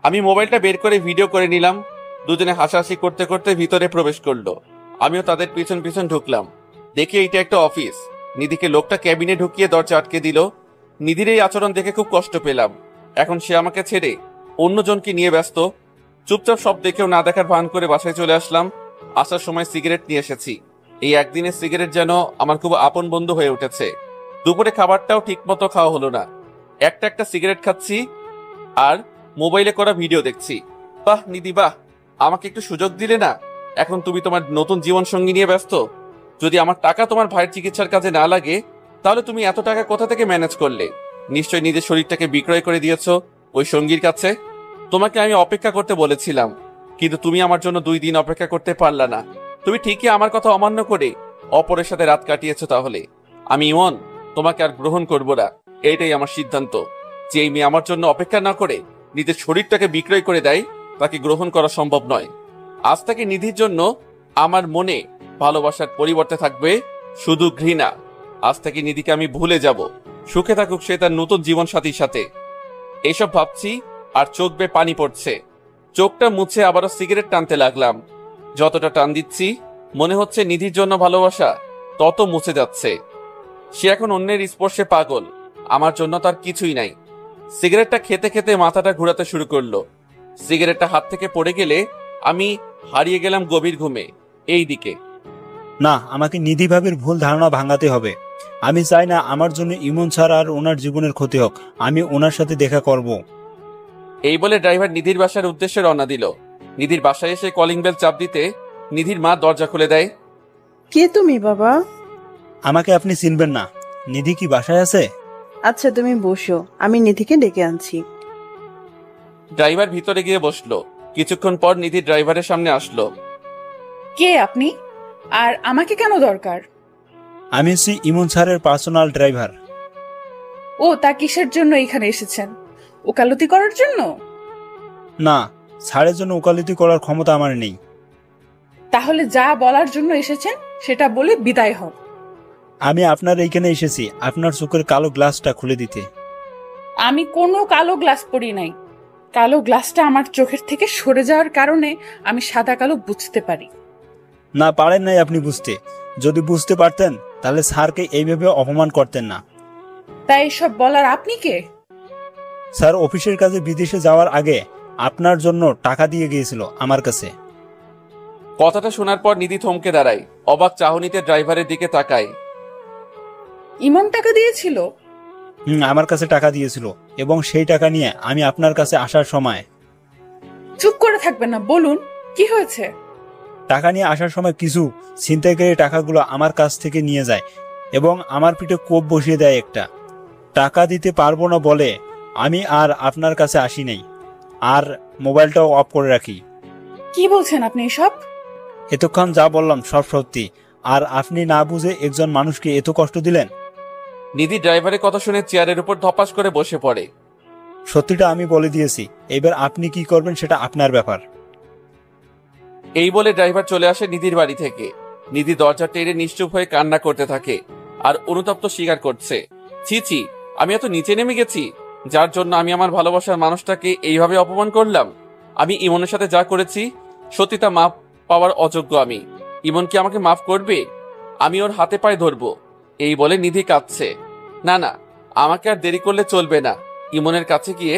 আমি মোবাইলটা বের করে ভিডিও করে নিলাম। দুজনে হাসাহাসি করতে করতে ভিতরে প্রবেশ করলো। আমিও তাদের পিছন পিছন ঢুকলাম। দেখি এইটা একটা অফিস। নিধিকে লোকটা ক্যাবিনে ঢুকিয়ে দরজা আটকে দিল। নিধির এই আচরণ দেখে খুব কষ্ট পেলাম। এখন সে আমাকে ছেড়ে অন্যজনকে নিয়ে ব্যস্ত। চুপচাপ সব দেখেও না দেখার ভান করে বাসায় চলে আসলাম। আসার সময় সিগারেট নিয়ে এসেছি। এই একদিনের সিগারেট যেন আমার খুব আপন বন্ধু হয়ে উঠেছে। দুপুরে খাবারটাও ঠিক মতো খাওয়া হলো না। একটা সিগারেট খাচ্ছি আর মোবাইলে করা ভিডিও দেখছি। বাহ নিধি বাহ, আমাকে একটু সুযোগ দিলে না? এখন তুমি তোমার নতুন জীবন সঙ্গী নিয়ে ব্যস্ত। যদি আমার টাকা তোমার ভাইয়ের চিকিৎসার কাজে না লাগে, তাহলে তুমি এত টাকা কোথা থেকে ম্যানেজ করলে? নিশ্চয়ই নিজের শরীরটাকে বিক্রয় করে দিয়েছো ওই সঙ্গীর কাছে। তোমাকে আমি অপেক্ষা করতে বলেছিলাম, কিন্তু তুমি আমার জন্য 2 দিন অপেক্ষা করতে পারলা না। তুমি ঠিকই আমার কথা অমান্য করে অপরের সাথে রাত কাটিয়েছো। তাহলে আমি ইমন তোমাকে আর গ্রহণ করব না। এইটাই আমার সিদ্ধান্ত। যে এই মেয়ে আমার জন্য অপেক্ষা না করে নিজের শরীরটাকে বিক্রয় করে দেয়, তাকে গ্রহণ করা সম্ভব নয়। আজ থেকে নিধির জন্য আমার মনে ভালোবাসার পরিবর্তে থাকবে শুধু ঘৃণা। আজ থেকে নিধিকে আমি ভুলে যাব। সুখে থাকুক সে তার নতুন জীবন সাথীর সাথে। এইসব ভাবছি আর চোখ বেয়ে পানি পড়ছে। চোখটা মুছে আবারও সিগারেট টানতে লাগলাম। যতটা টান দিচ্ছি মনে হচ্ছে নিধির জন্য ভালোবাসা তত মুছে যাচ্ছে। সে এখন অন্যের স্পর্শে পাগল, আমার জন্য তার কিছুই নাই। সিগারেটটা খেতে খেতে মাথাটা ঘোরাতে শুরু করলো। সিগারেটটা হাত থেকে পড়ে গেলে আমি হারিয়ে গেলাম গভীর ঘুমে। এই দিকে না, আমাকে নিধি ভাবির ভুল ধারণা ভাঙাতে হবে। আমি চাই না আমার জন্য ইমন স্যার আর ওনার জীবনের ক্ষতি হোক। আমি ওনার সাথে দেখা করব। এই বলে ড্রাইভার নিধির বাসার উদ্দেশ্যে রওনা দিল। নিধির বাসায় এসে কলিং বেল চাপ দিতে নিধির মা দরজা খুলে দেয়। কে তুমি বাবা? আমাকে আপনি চিনবেন না। নিধি কি বাসায় আছে? আচ্ছা তুমি বসো, আমি নিধিকে ডেকে আনছি। ড্রাইভার ভিতরে গিয়ে বসলো। কিছুক্ষণ পর নিধি ড্রাইভারের সামনে আসলো। কে আপনি, আর আমাকে কেন দরকার? আমি হচ্ছি ইমন স্যারের পার্সোনাল ড্রাইভার। ও তা কিসের জন্য এখানে এসেছেন? ওকালতি করার জন্য? না, স্যারের জন্য ওকালতি করার ক্ষমতা আমার নেই। তাহলে যা বলার জন্য এসেছেন সেটা বলে বিদায় হন। আমি আপনার এইখানে এসেছি আপনার চোখের কালো গ্লাসটা খুলে দিতে। আমি কোনো কালো গ্লাস পরি নাই। কালো গ্লাসটা আমার চোখের থেকে সরে যাওয়ার কারণে আমি সাদা কালো বুঝতে পারি। না পারেন নাই আপনি বুঝতে। যদি বুঝতে পারতেন তাহলে স্যারকে এইভাবে অপমান করতেন না। তাই এসব বলার আপনি কে? স্যার অফিসের কাজে বিদেশে যাওয়ার আগে আপনার জন্য টাকা দিয়ে গিয়েছিল আমার কাছে। কথাটা শোনার পর নিধি থমকে দাঁড়ায়, অবাক চাহনিতে ড্রাইভারের দিকে তাকায়। ইমন টাকা দিয়েছিল? আমার কাছে টাকা দিয়েছিল এবং সেই টাকা নিয়ে আমি আপনার কাছে আসার সময়। চুপ করে থাকবেন না, বলুন কি হয়েছে? টাকা নিয়ে আসার সময় কিছু ছিনতাইকারী টাকাগুলো আমার কাছ থেকে নিয়ে যায় এবং আমার পিঠে কোপ বসিয়ে দেয় একটা। টাকা দিতে পারবো না বলে আমি আর আপনার কাছে আসি নাই, আর মোবাইলটাও অফ করে রাখি। কি বলছেন আপনি এসব? এতক্ষণ যা বললাম সব সত্যি, আর আপনি না বুঝে একজন মানুষকে এত কষ্ট দিলেন। নিধি ড্রাইভারের কথা শুনে চেয়ারের উপর ধপাস করে বসে পড়ে। সত্যিটা আমি বলে দিয়েছি, এবার আপনি কি করবেন সেটা আপনার ব্যাপার। এই বলে ড্রাইভার চলে আসে নিধির বাড়ি থেকে। নিধি দরজা টেনে নিশ্চুপ হয়ে কান্না করতে থাকে আর অনুতপ্ত স্বীকার করছে, ছি ছি, আমি এত নিচে নেমে গেছি, যার জন্য আমি আমার ভালোবাসার মানুষটাকে এইভাবে অপমান করলাম। আমি ইমনের সাথে যা করেছি সত্যি তা মাফ পাওয়ার অযোগ্য আমি। ইমন কি আমাকে মাফ করবে? আমি ওর হাতে পায়ে ধরবো। এই বলে নিধি কাঁদছে। না না, আমাকে আর দেরি করলে চলবে না, ইমনের কাছে গিয়ে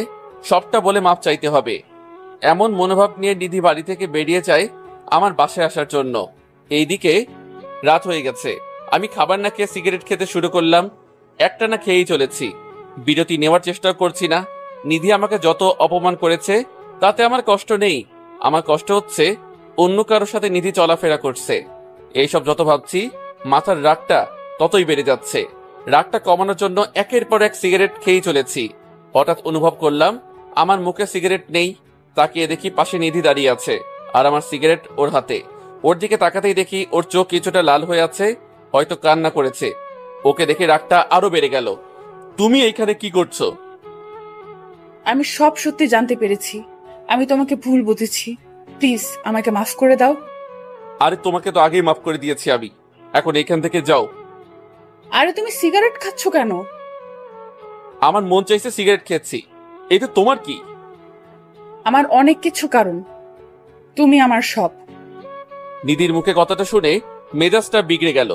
সবটা বলে মাফ চাইতে হবে। এমন মনোভাব নিয়ে নিধি বাড়ি থেকে বেরিয়ে যায় আমার বাসায় আসার জন্য। এইদিকে রাত হয়ে গেছে। আমি খাবার না খেয়ে সিগারেট খেতে শুরু করলাম। একটা না খেয়েই চলেছি, বিরতি নেওয়ার চেষ্টা করছি না। নিধি আমাকে যত অপমান করেছে তাতে আমার কষ্ট নেই, আমার কষ্ট হচ্ছে অন্য কারোর সাথে নিধি চলাফেরা করছে। এইসব যত ভাবছি মাথার রাগটা ততই বেড়ে যাচ্ছে। রাগটা কমানোর জন্য একের পর এক সিগারেট খেয়েই চলেছি। হঠাৎ অনুভব করলাম আমার মুখে সিগারেট নেই। তাকিয়ে দেখি পাশে নিধি দাঁড়িয়ে আছে আর আমার সিগারেট ওর হাতে। ওর দিকে তাকাতেই দেখি ওর চোখ কিছুটা লাল হয়ে আছে, হয়তো কান্না করেছে। ওকে দেখে রাগটা আরো বেড়ে গেল। তুমি এইখানে কি করছো? আমি সব সত্যি জানতে পেরেছি, আমি তোমাকে ভুল বুঝেছি, প্লিজ আমাকে মাফ করে দাও। আরে তোমাকে তো আগেই মাফ করে দিয়েছি আমি, এখন এখান থেকে যাও। আরে তুমি সিগারেট খাচ্ছ কেন? আমার মন চাইছে সিগারেট খেয়েছি, এতে তোমার কি? আমার অনেক কিছু কারণ, তুমি আমার সব। নিধির মুখে কথাটা শুনে মেজাজটা বিগড়ে গেল।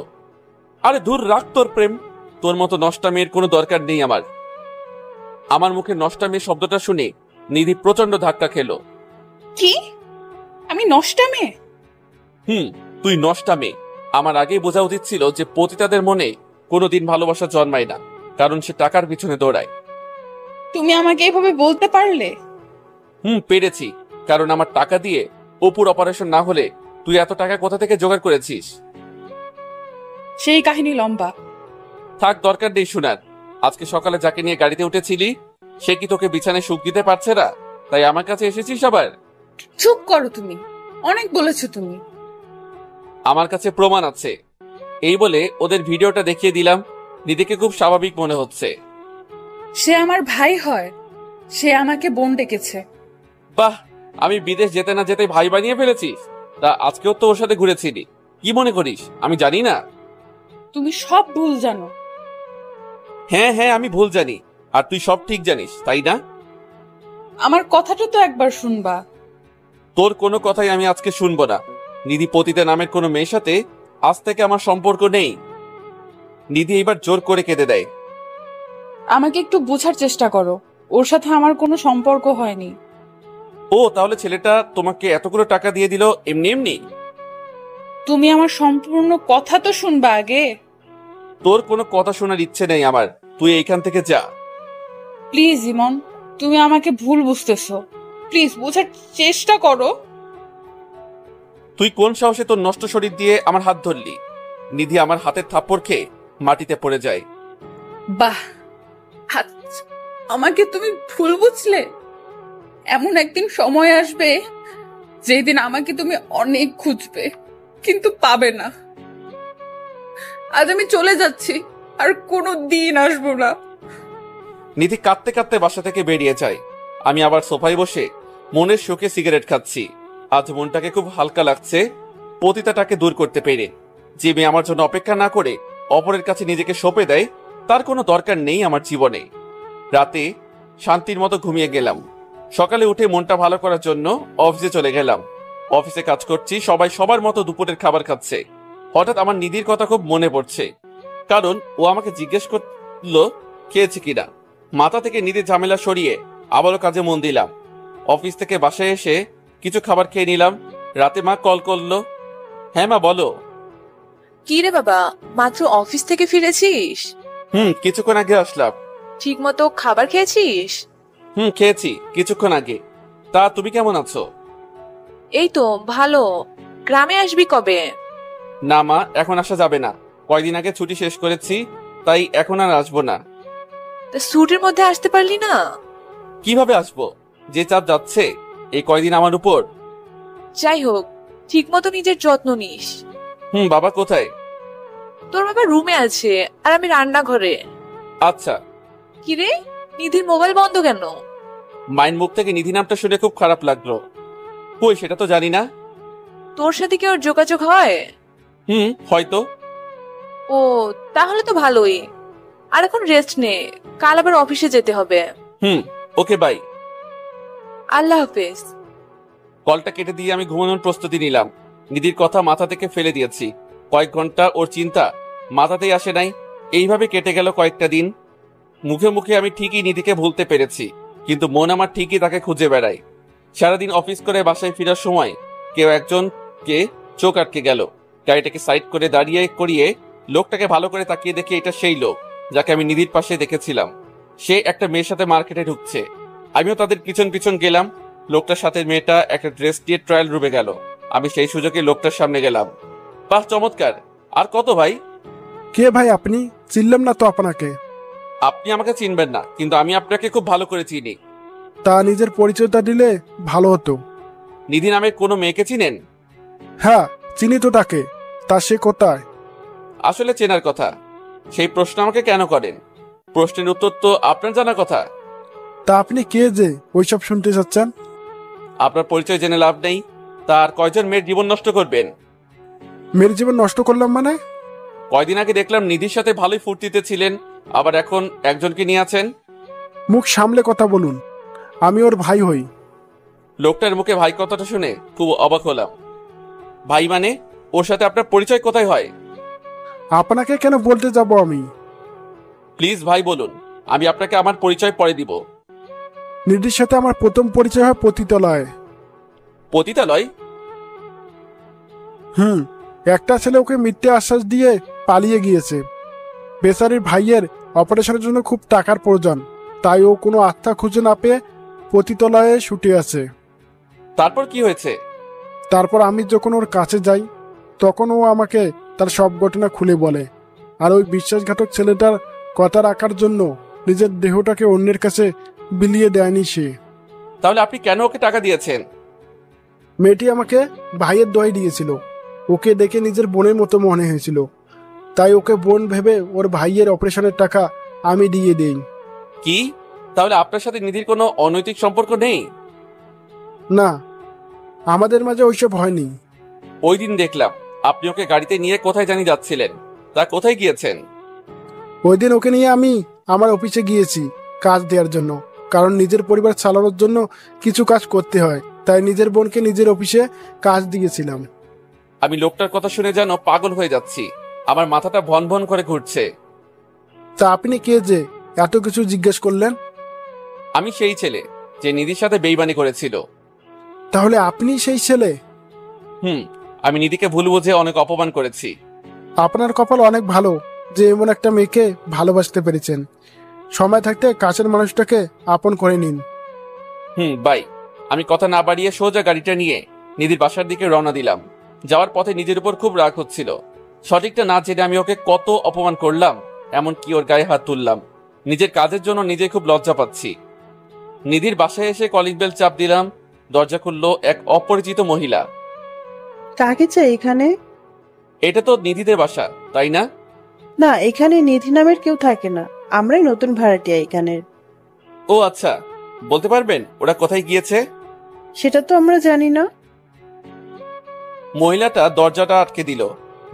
আরে দূর রাখ তোর প্রেম, তোর মতো নষ্টা মেয়ের কোনো দরকার নেই আমার। আমার মুখে নষ্টা মেয়ে শব্দটা শুনে নিধি প্রচন্ড ধাক্কা খেলো। কি? আমি নষ্টা মেয়ে? তুই নষ্টা মেয়ে। আমার আগেই বোঝা উচিত ছিল যে পতিতাদের মনে কোনোদিন ভালোবাসা জন্মায় না, কারণ সে টাকার পিছনে দৌড়ায়। তুমি আমাকে এভাবে বলতে পারলে? পেরেছি, কারণ আমার টাকা দিয়ে অপুর অপারেশন না হলে তুই এত টাকা কোথা থেকে জোগাড় করেছিস? সেই কাহিনী লম্বা, থাক, দরকার নেই শোনার। আজকে সকালে যাকে নিয়ে গাড়িতে উঠেছিলি সে কি তোকে বিছানায় সুখ দিতে পারছে না, তাই আমার কাছে এসেছিস আবার? চুপ করো, তুমি অনেক বলেছো তুমি। আমার কাছে প্রমাণ আছে। এই বলে ওদের ভিডিওটা দেখিয়ে দিলাম। নিধিকে খুব স্বাভাবিক মনে হচ্ছে। সে আমার ভাই হয়, সে আমাকে বোন ডেকেছে। বাহ, আমি বিদেশ যেতে না যেতে ভাই বানিয়ে ফেলেছিস। তা আজকেও তো ওর সাথে ঘুরেছিলি, কি মনে করিস আমি জানি না? তুমি সব ভুল জানো। হ্যাঁ হ্যাঁ, আমি ভুল জানি, আর তুই সব ঠিক জানিস, তাই না? আমার কথাটা তো একবার শুনবা। তোর কোনো কথাই আমি আজকে শুনবো না। নিধি পতিতা নামের কোনো মেয়ের সাথে আজ থেকে আমার সম্পর্ক নেই। নিধি এবার জোর করে কেঁদে দেয়। আমাকে একটু বোঝার চেষ্টা করো, ওর সাথে আমার কোনো সম্পর্ক হয়নি। ও তাহলে ছেলেটা তোমাকে এতগুলো টাকা দিয়ে দিল এমনি এমনি? তুমি আমার সম্পূর্ণ কথা তো শুনবা আগে। তোর কোনো কথা শোনার ইচ্ছে নেই আমার, তুই এইখান থেকে যা। প্লিজ ইমন, তুমি আমাকে ভুল বুঝতেছো, প্লিজ বোঝার চেষ্টা করো। তুই কোন সাহসে তোর নষ্ট শরীর দিয়ে আমার হাত ধরলি? নিধি আমার হাতের থাপ্পড় খেয়ে মাটিতে পড়ে যায়। বাহ, আমাকে তুমি ভুল বুঝলে। এমন একদিন সময় আসবে যেদিন আমাকে তুমি অনেক খুঁজবে, কিন্তু পাবে না। আজ আমি চলে যাচ্ছি, আর কোনো দিন আসবো না। নিধি কাঁদতে কাঁদতে বাসা থেকে বেরিয়ে যায়। আমি আবার সোফায় বসে মনের শোকে সিগারেট খাচ্ছি। আজ মনটাকে খুব হালকা লাগছে পতিতাটাকে দূর করতে পেরে। যে মেয়ে আমার জন্য অপেক্ষা না করে অপরের কাছে নিজেকে সঁপে দেয়, তার কোনো দরকার নেই আমার জীবনে। রাতে শান্তির মতো ঘুমিয়ে গেলাম। সকালে উঠে মনটা ভালো করার জন্য অফিসে চলে গেলাম। অফিসে কাজ করছি, সবাই সবার মতো দুপুরের খাবার খাচ্ছে। হঠাৎ আমার নিধির কথা খুব মনে পড়ছে, কারণ ও আমাকে জিজ্ঞেস করলো খেয়েছি কিনা। মাথা থেকে নিধির ঝামেলা সরিয়ে আবারও কাজে মন দিলাম। অফিস থেকে বাসায় এসে কিছু খাবার খেয়ে নিলাম। রাতে মা কল করলো। হ্যাঁ মা, বলো। কি রে বাবা, মাত্র অফিস থেকে ফিরেছিস? কিছুক্ষণ আগে আসলাম। ঠিক মতো খাবার খেয়েছিস? খেয়েছি কিছুক্ষণ আগে। তা তুমি কেমন আছো? এই তো ভালো। গ্রামে আসবি কবে? না মা, এখন আসা যাবে না। কয়দিন আগে ছুটি শেষ করেছি, তাই এখন আর আসবো না। ছুটির মধ্যে আসতে পারলি না? কিভাবে আসবো, যে চাপ যাচ্ছে এই কয়দিন আমার উপর। যাই হোক, ঠিক মতো নিজের যত্ন নিস। বাবা কোথায়? তোর বাবা রুমে আছে, আর আমি রান্নাঘরে। আচ্ছা। কিরে, নিধির মোবাইল বন্ধ কেন? মায়ের মুখ থেকে নিধি নামটা শুনে খুব খারাপ লাগলো। কই, সেটা তো জানি না। তোর সাথে কি ওর যোগাযোগ হয়? হয়তো। ও, তাহলে তো ভালোই। আর এখন রেস্ট নে, কাল আবার অফিসে যেতে হবে। ওকে, বাই। আল্লাহ হাফেজ। কলটা কেটে দিয়ে আমি ঘুমানোর প্রস্তুতি নিলাম। নিধির কথা মাথা থেকে ফেলে দিয়েছি। কয়েক ঘন্টা ওর চিন্তা মাথাতেই আসে নাই। এইভাবে কেটে গেল কয়েকটা দিন। মুখে মুখে আমি ঠিকই নিধিকে ভুলতে পেরেছি, কিন্তু মন আমার ঠিকই তাকে খুঁজে বেড়ায়। সারাদিন অফিস করে বাসায় ফেরার সময় কেউ একজনকে চোখ আটকে গেল। গাড়িটাকে সাইড করে দাঁড়িয়ে করিয়ে লোকটাকে ভালো করে তাকিয়ে দেখে এটা সেই লোক যাকে আমি নিধির পাশে দেখেছিলাম। সে একটা মেয়ের সাথে মার্কেটে ঢুকছে। আমিও তাদের পিছন পিছন গেলাম। লোকটার সাথে মেয়েটা একটা ড্রেস দিয়ে ট্রায়াল রুমে গেল। আমি সেই সুযোগে লোকটার সামনে গেলাম। বাহ, চমৎকার। আর কত ভাই? কে ভাই আপনি? চিনলাম না তো আপনাকে। আপনি আমাকে চিনবেন না, কিন্তু আমি আপনাকে খুব ভালো করে চিনি। তা নিজের পরিচয়টা দিলে ভালো হতো। নিধি নামের কোনো মেয়েকে চিনেন? হ্যাঁ, চিনি তো তাকে। তা সে কোথায়? আসলে চেনার কথা। সেই প্রশ্ন আমাকে কেন করেন? প্রশ্নের উত্তর তো আপনার জানার কথা। তা আপনি কে যে ওইসব শুনতে চাচ্ছেন? আপনার পরিচয় জেনে লাভ নেই। তার কয়জন মেয়ের জীবন নষ্ট করবেন? মেয়ের জীবন নষ্ট করলাম মানে? কয়দিন আগে দেখলাম নিধির সাথে ভালোই ফুর্তিতে ছিলেন, আবার এখন একজনকে নিয়ে আছেন। মুখ সামলে কথা বলুন, আমি ওর ভাই হই। লোকটার মুখে ভাই কথাটা শুনে খুব অবাক হলাম। ভাই মানে? ওর সাথে আপনার পরিচয় কোথায় হয়? আপনাকে কেন বলতে যাব আমি? প্লিজ ভাই বলুন, আমি আপনাকে আমার পরিচয় পরে দিব। নিধির সাথে আমার প্রথম পরিচয় হয় পতিতালয়ে। পতিতালয়? একটা ছেলে ওকে মিথ্যে আশ্বাস দিয়ে পালিয়ে গিয়েছে। বেচারির ভাইয়ের অপারেশনের জন্য খুব টাকার প্রয়োজন, তাই ও কোনো আস্থা খুঁজে না পেয়ে পতিতালয়ে ছুটে আছে। তারপর কি হয়েছে? তারপর আমি যখন ওর কাছে যাই, তখন ও আমাকে তার সব ঘটনা খুলে বলে। আর ওই বিশ্বাসঘাতক ছেলেটার কথা রাখার জন্য নিজের দেহটাকে অন্যের কাছে বিলিয়ে দেয়নি সে। তাহলে আপনি কেন ওকে টাকা দিয়েছেন? মেয়েটি আমাকে ভাইয়ের দয় দিয়েছিল। ওকে দেখে নিজের বোনের মতো মনে হয়েছিল, তাই ওকে বোন ভেবে ওর ভাইয়ের অপারেশনের টাকা আমি দিয়ে দেই। কি? তাহলে আপনার সাথে নিধির কোনো অনৈতিক সম্পর্ক নেই? না, আমাদের মাঝে ওইসব হয়নি। ওই দিন দেখলাম আপনি ওকে গাড়িতে নিয়ে কোথায় জানি যাচ্ছিলেন। তা কোথায় গিয়েছেন? ওই দিন ওকে নিয়ে আমি আমার অফিসে গিয়েছি কাজ দেওয়ার জন্য, কারণ নিজের পরিবার চালানোর জন্য কিছু কাজ করতে হয়, তাই নিজের বোনকে নিজের অফিসে কাজ দিয়েছিলাম। আমি লোকটার কথা শুনে যেন পাগল হয়ে যাচ্ছি। আমার মাথাটা ভন ভন করে ঘুরছে। তা আপনি কে যে এত কিছু জিজ্ঞেস করলেন? আমি সেই ছেলে যে নিধির সাথে বেইমানি করেছিল। তাহলে আপনি সেই ছেলে? আমি নিধিকে ভুল বুঝে অনেক অপমান করেছি। আপনার কপাল অনেক ভালো যে এমন একটা মেয়েকে ভালোবাসতে পেরেছেন। সময় থাকতে কাছের মানুষটাকে আপন করে নিন। বাই। আমি কথা না বাড়িয়ে সোজা গাড়িটা নিয়ে নিধির বাসার দিকে রওনা দিলাম। যাওয়ার পথে নিজের উপর খুব রাগ হচ্ছিল। সঠিকটা না জেনে আমি ওকে কত অপমান করলাম, এমনকি ওর গায়ে হাত তুললাম। নিজের কাজের জন্য নিজে খুব লজ্জা পাচ্ছি। নিধির বাসায় এসে কলিং বেল চাপ দিলাম। দরজা খুলল এক অপরিচিত মহিলা। কাকে চাই এখানে? এটা তো নিধিদের বাসা, তাই না? না, এখানে নিধি নামের কেউ থাকে না। আমরাই নতুন ভাড়াটিয়া এখানের। ও আচ্ছা, বলতে পারবেন ওরা কোথায় গিয়েছে? সেটা তো আমরা জানি না। মহিলাটা দরজাটা আটকে দিল।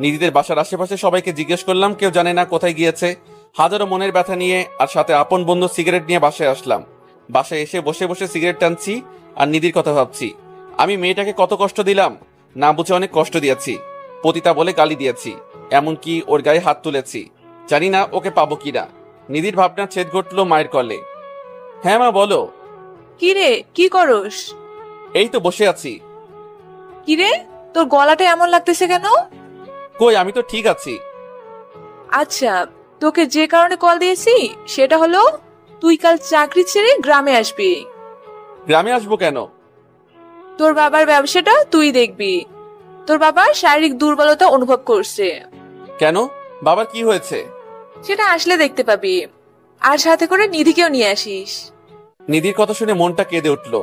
নিধিদের বাসার আশেপাশে সবাইকে জিজ্ঞেস করলাম, কেউ জানে না কোথায় গিয়েছে। হাজারো মনের ব্যথা নিয়ে আর সাথে আপন বন্ধু সিগারেট নিয়ে বাসায় আসলাম। বাসায় এসে বসে বসে সিগারেট টানছি আর নিধির কথা ভাবছি। আমি মেয়েটাকে কত কষ্ট দিলাম, না বুঝে অনেক কষ্ট দিয়েছি। পতিতা বলে গালি দিয়েছি, এমনকি ওর গায়ে হাত তুলেছি। জানি না ওকে পাবো কিনা। নিধির ভাবনা ছেদ ঘটলো মায়ের কলে। হ্যাঁ মা বলো। কি রে, কি করস? এই তো বসে আছি। কি রে, তোর গলাটা এমন লাগতেছে কেন? কই, আমি তো ঠিক আছি। আচ্ছা, তোকে যে কারণে কল দিয়েছি সেটা হলো তুই কাল চাকরি ছেড়ে গ্রামে আসবি। গ্রামে আসবো কেন? তোর বাবার ব্যবসাটা তুই দেখবি। তোর বাবার শারীরিক দুর্বলতা অনুভব করছে। কেন, বাবার কি হয়েছে? সেটা আসলে দেখতে পাবি। আর সাথে করে নিধিকেও নিয়ে আসিস। নিধির কথা শুনে মনটা কেঁদে উঠলো।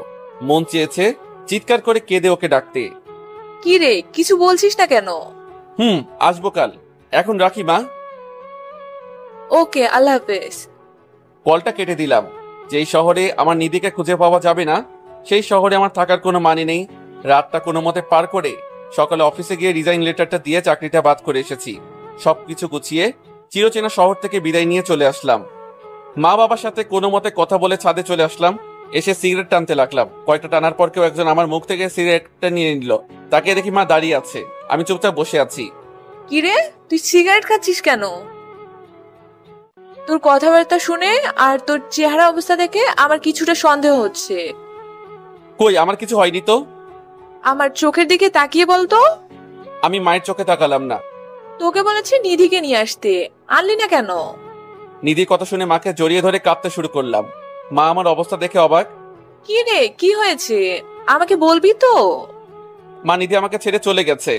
মন চেয়েছে চিৎকার করে কেঁদে ওকে ডাকতে। কি রে, কিছু বলছিস না কেন? আসবো কাল। এখন রাখি মা। ওকে, আল্লাহ হাফেজ। কলটা কেটে দিলাম। যেই শহরে আমার নিধিকে খুঁজে পাওয়া যাবে না, সেই শহরে আমার থাকার কোনো মানে নেই। রাতটা কোনো মতে পার করে সকালে অফিসে গিয়ে রিজাইন লেটারটা দিয়ে চাকরিটা বাদ করে এসেছি। সবকিছু গুছিয়ে চিরচেনা শহর থেকে বিদায় নিয়ে চলে আসলাম। মা বাবার সাথে কোনো মতে কথা বলে ছাদে চলে আসলাম। এসে সিগারেট টানতে লাগলাম। কয়েকটা টানার পর কেউ একজন আমার মুখ থেকে সিগারেটটা নিয়ে নিল। তাকে দেখি মা দাঁড়িয়ে আছে, আমি চুপচাপ বসে আছি। কি রে, তুই সিগারেট খাচ্ছিস কেন? তোর কথাবার্তা শুনে আর তোর চেহারা অবস্থা দেখে আমার কিছুটা সন্দেহ হচ্ছে। কই, আমার কিছু হয়নি তো। আমার চোখের দিকে তাকিয়ে বলতো। আমি মায়ের চোখে তাকালাম না। তোকে বলেছে নিধিকে নিয়ে আসতে, আনলি না কেন? নিধির কথা শুনে মাকে জড়িয়ে ধরে কাঁদতে শুরু করলাম। মা আমার অবস্থা দেখে অবাক। কি রে, কি হয়েছে আমাকে বলবি তো? মা, নিধি আমাকে ছেড়ে চলে গেছে।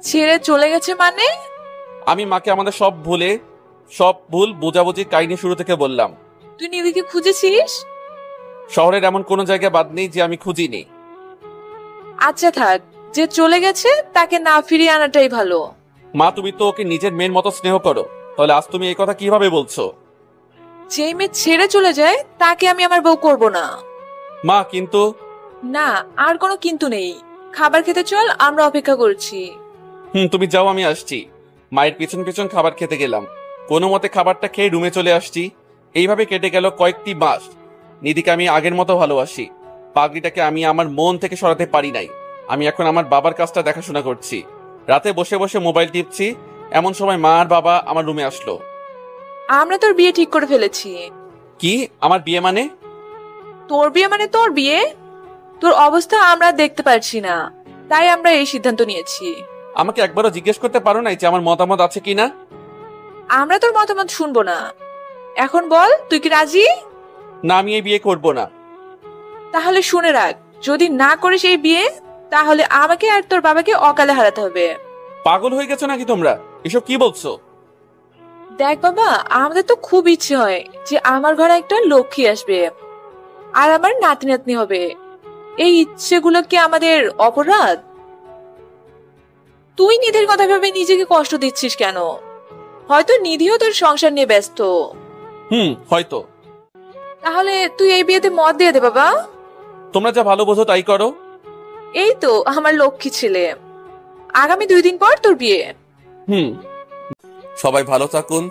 ছেড়ে চলে গেছে মানে? আমি মাকে আমাদের সব ভুল বোঝাবুঝির কাহিনী শুরু থেকে বললাম। তুই নিধিকে খুঁজেছিস? শহরের এমন কোনো জায়গা বাদ নেই যে আমি খুঁজিনি। আচ্ছা থাক, যে চলে গেছে তাকে না ফিরিয়ে আনাটাই ভালো। মা, তুমি তো ওকে নিজের মেয়ের মতো স্নেহ করো, তাহলে আজ তুমি এই কথা কিভাবে বলছো? যেই মেয়ে ছেড়ে চলে যায় তাকে আমি আমার বউ করব না। মা, কিন্তু। না, আর কোনো কিন্তু নেই। খাবার খেতে চল, আমরা অপেক্ষা করছি। তুমি যাও, আমি আসছি। মায়ের পিছন পিছন খাবার খেতে গেলাম। কোনো মতে খাবারটা খেয়ে রুমে চলে আসছি। এইভাবে কেটে গেল কয়েকটি মাস। নিধিকে আমি আগের মতো ভালোবাসি। পাগড়িটাকে আমি আমার মন থেকে সরাতে পারি নাই। আমি এখন আমার বাবার কাজটা দেখাশোনা করছি। রাতে বসে বসে মোবাইল টিপছি, এমন সময় মা আর বাবা আমার রুমে আসলো। আমরা তোর বিয়ে ঠিক করে ফেলেছি। কি, আমার বিয়ে মানে? তোর বিয়ে মানে তোর বিয়ে? তোর অবস্থা আমরা দেখতে পারছি না, তাই আমরা এই সিদ্ধান্ত নিয়েছি। আমাকে একবারও জিজ্ঞেস করতে পারো নাই যে আমার মতামত আছে কিনা? আমরা তোর মতামত শুনবো না। এখন বল, তুই কি রাজি? না, আমি এই বিয়ে করব না। তাহলে শুনে রাখ, যদি না করিস এই বিয়ে, তাহলে আমাকে আর তোর বাবাকে অকালে হারাতে হবে। পাগল হয়ে গেছো নাকি তোমরা? এসব কি বলছো? দেখ বাবা, আমাদের তো খুব ইচ্ছে হয় যে আমার ঘরে একটা লক্ষ্মী আসবে আর আমার নাতি নাতনি হবে। এই ইচ্ছেগুলো কি আমাদের অপরাধ? তুই নিধির কথা ভেবে নিজেকে কষ্ট দিচ্ছিস কেন? হয়তো নিধিও তোর সংসার নিয়ে ব্যস্ত। হয়তো। তাহলে তুই এই বিয়েতে মত দিয়ে দে বাবা। তোমরা যা ভালো বোঝো তাই করো। এই তো আমার লক্ষ্মী ছেলে। আগামী 2 দিন পর তোর বিয়ে। সবাই ভালো থাকুন,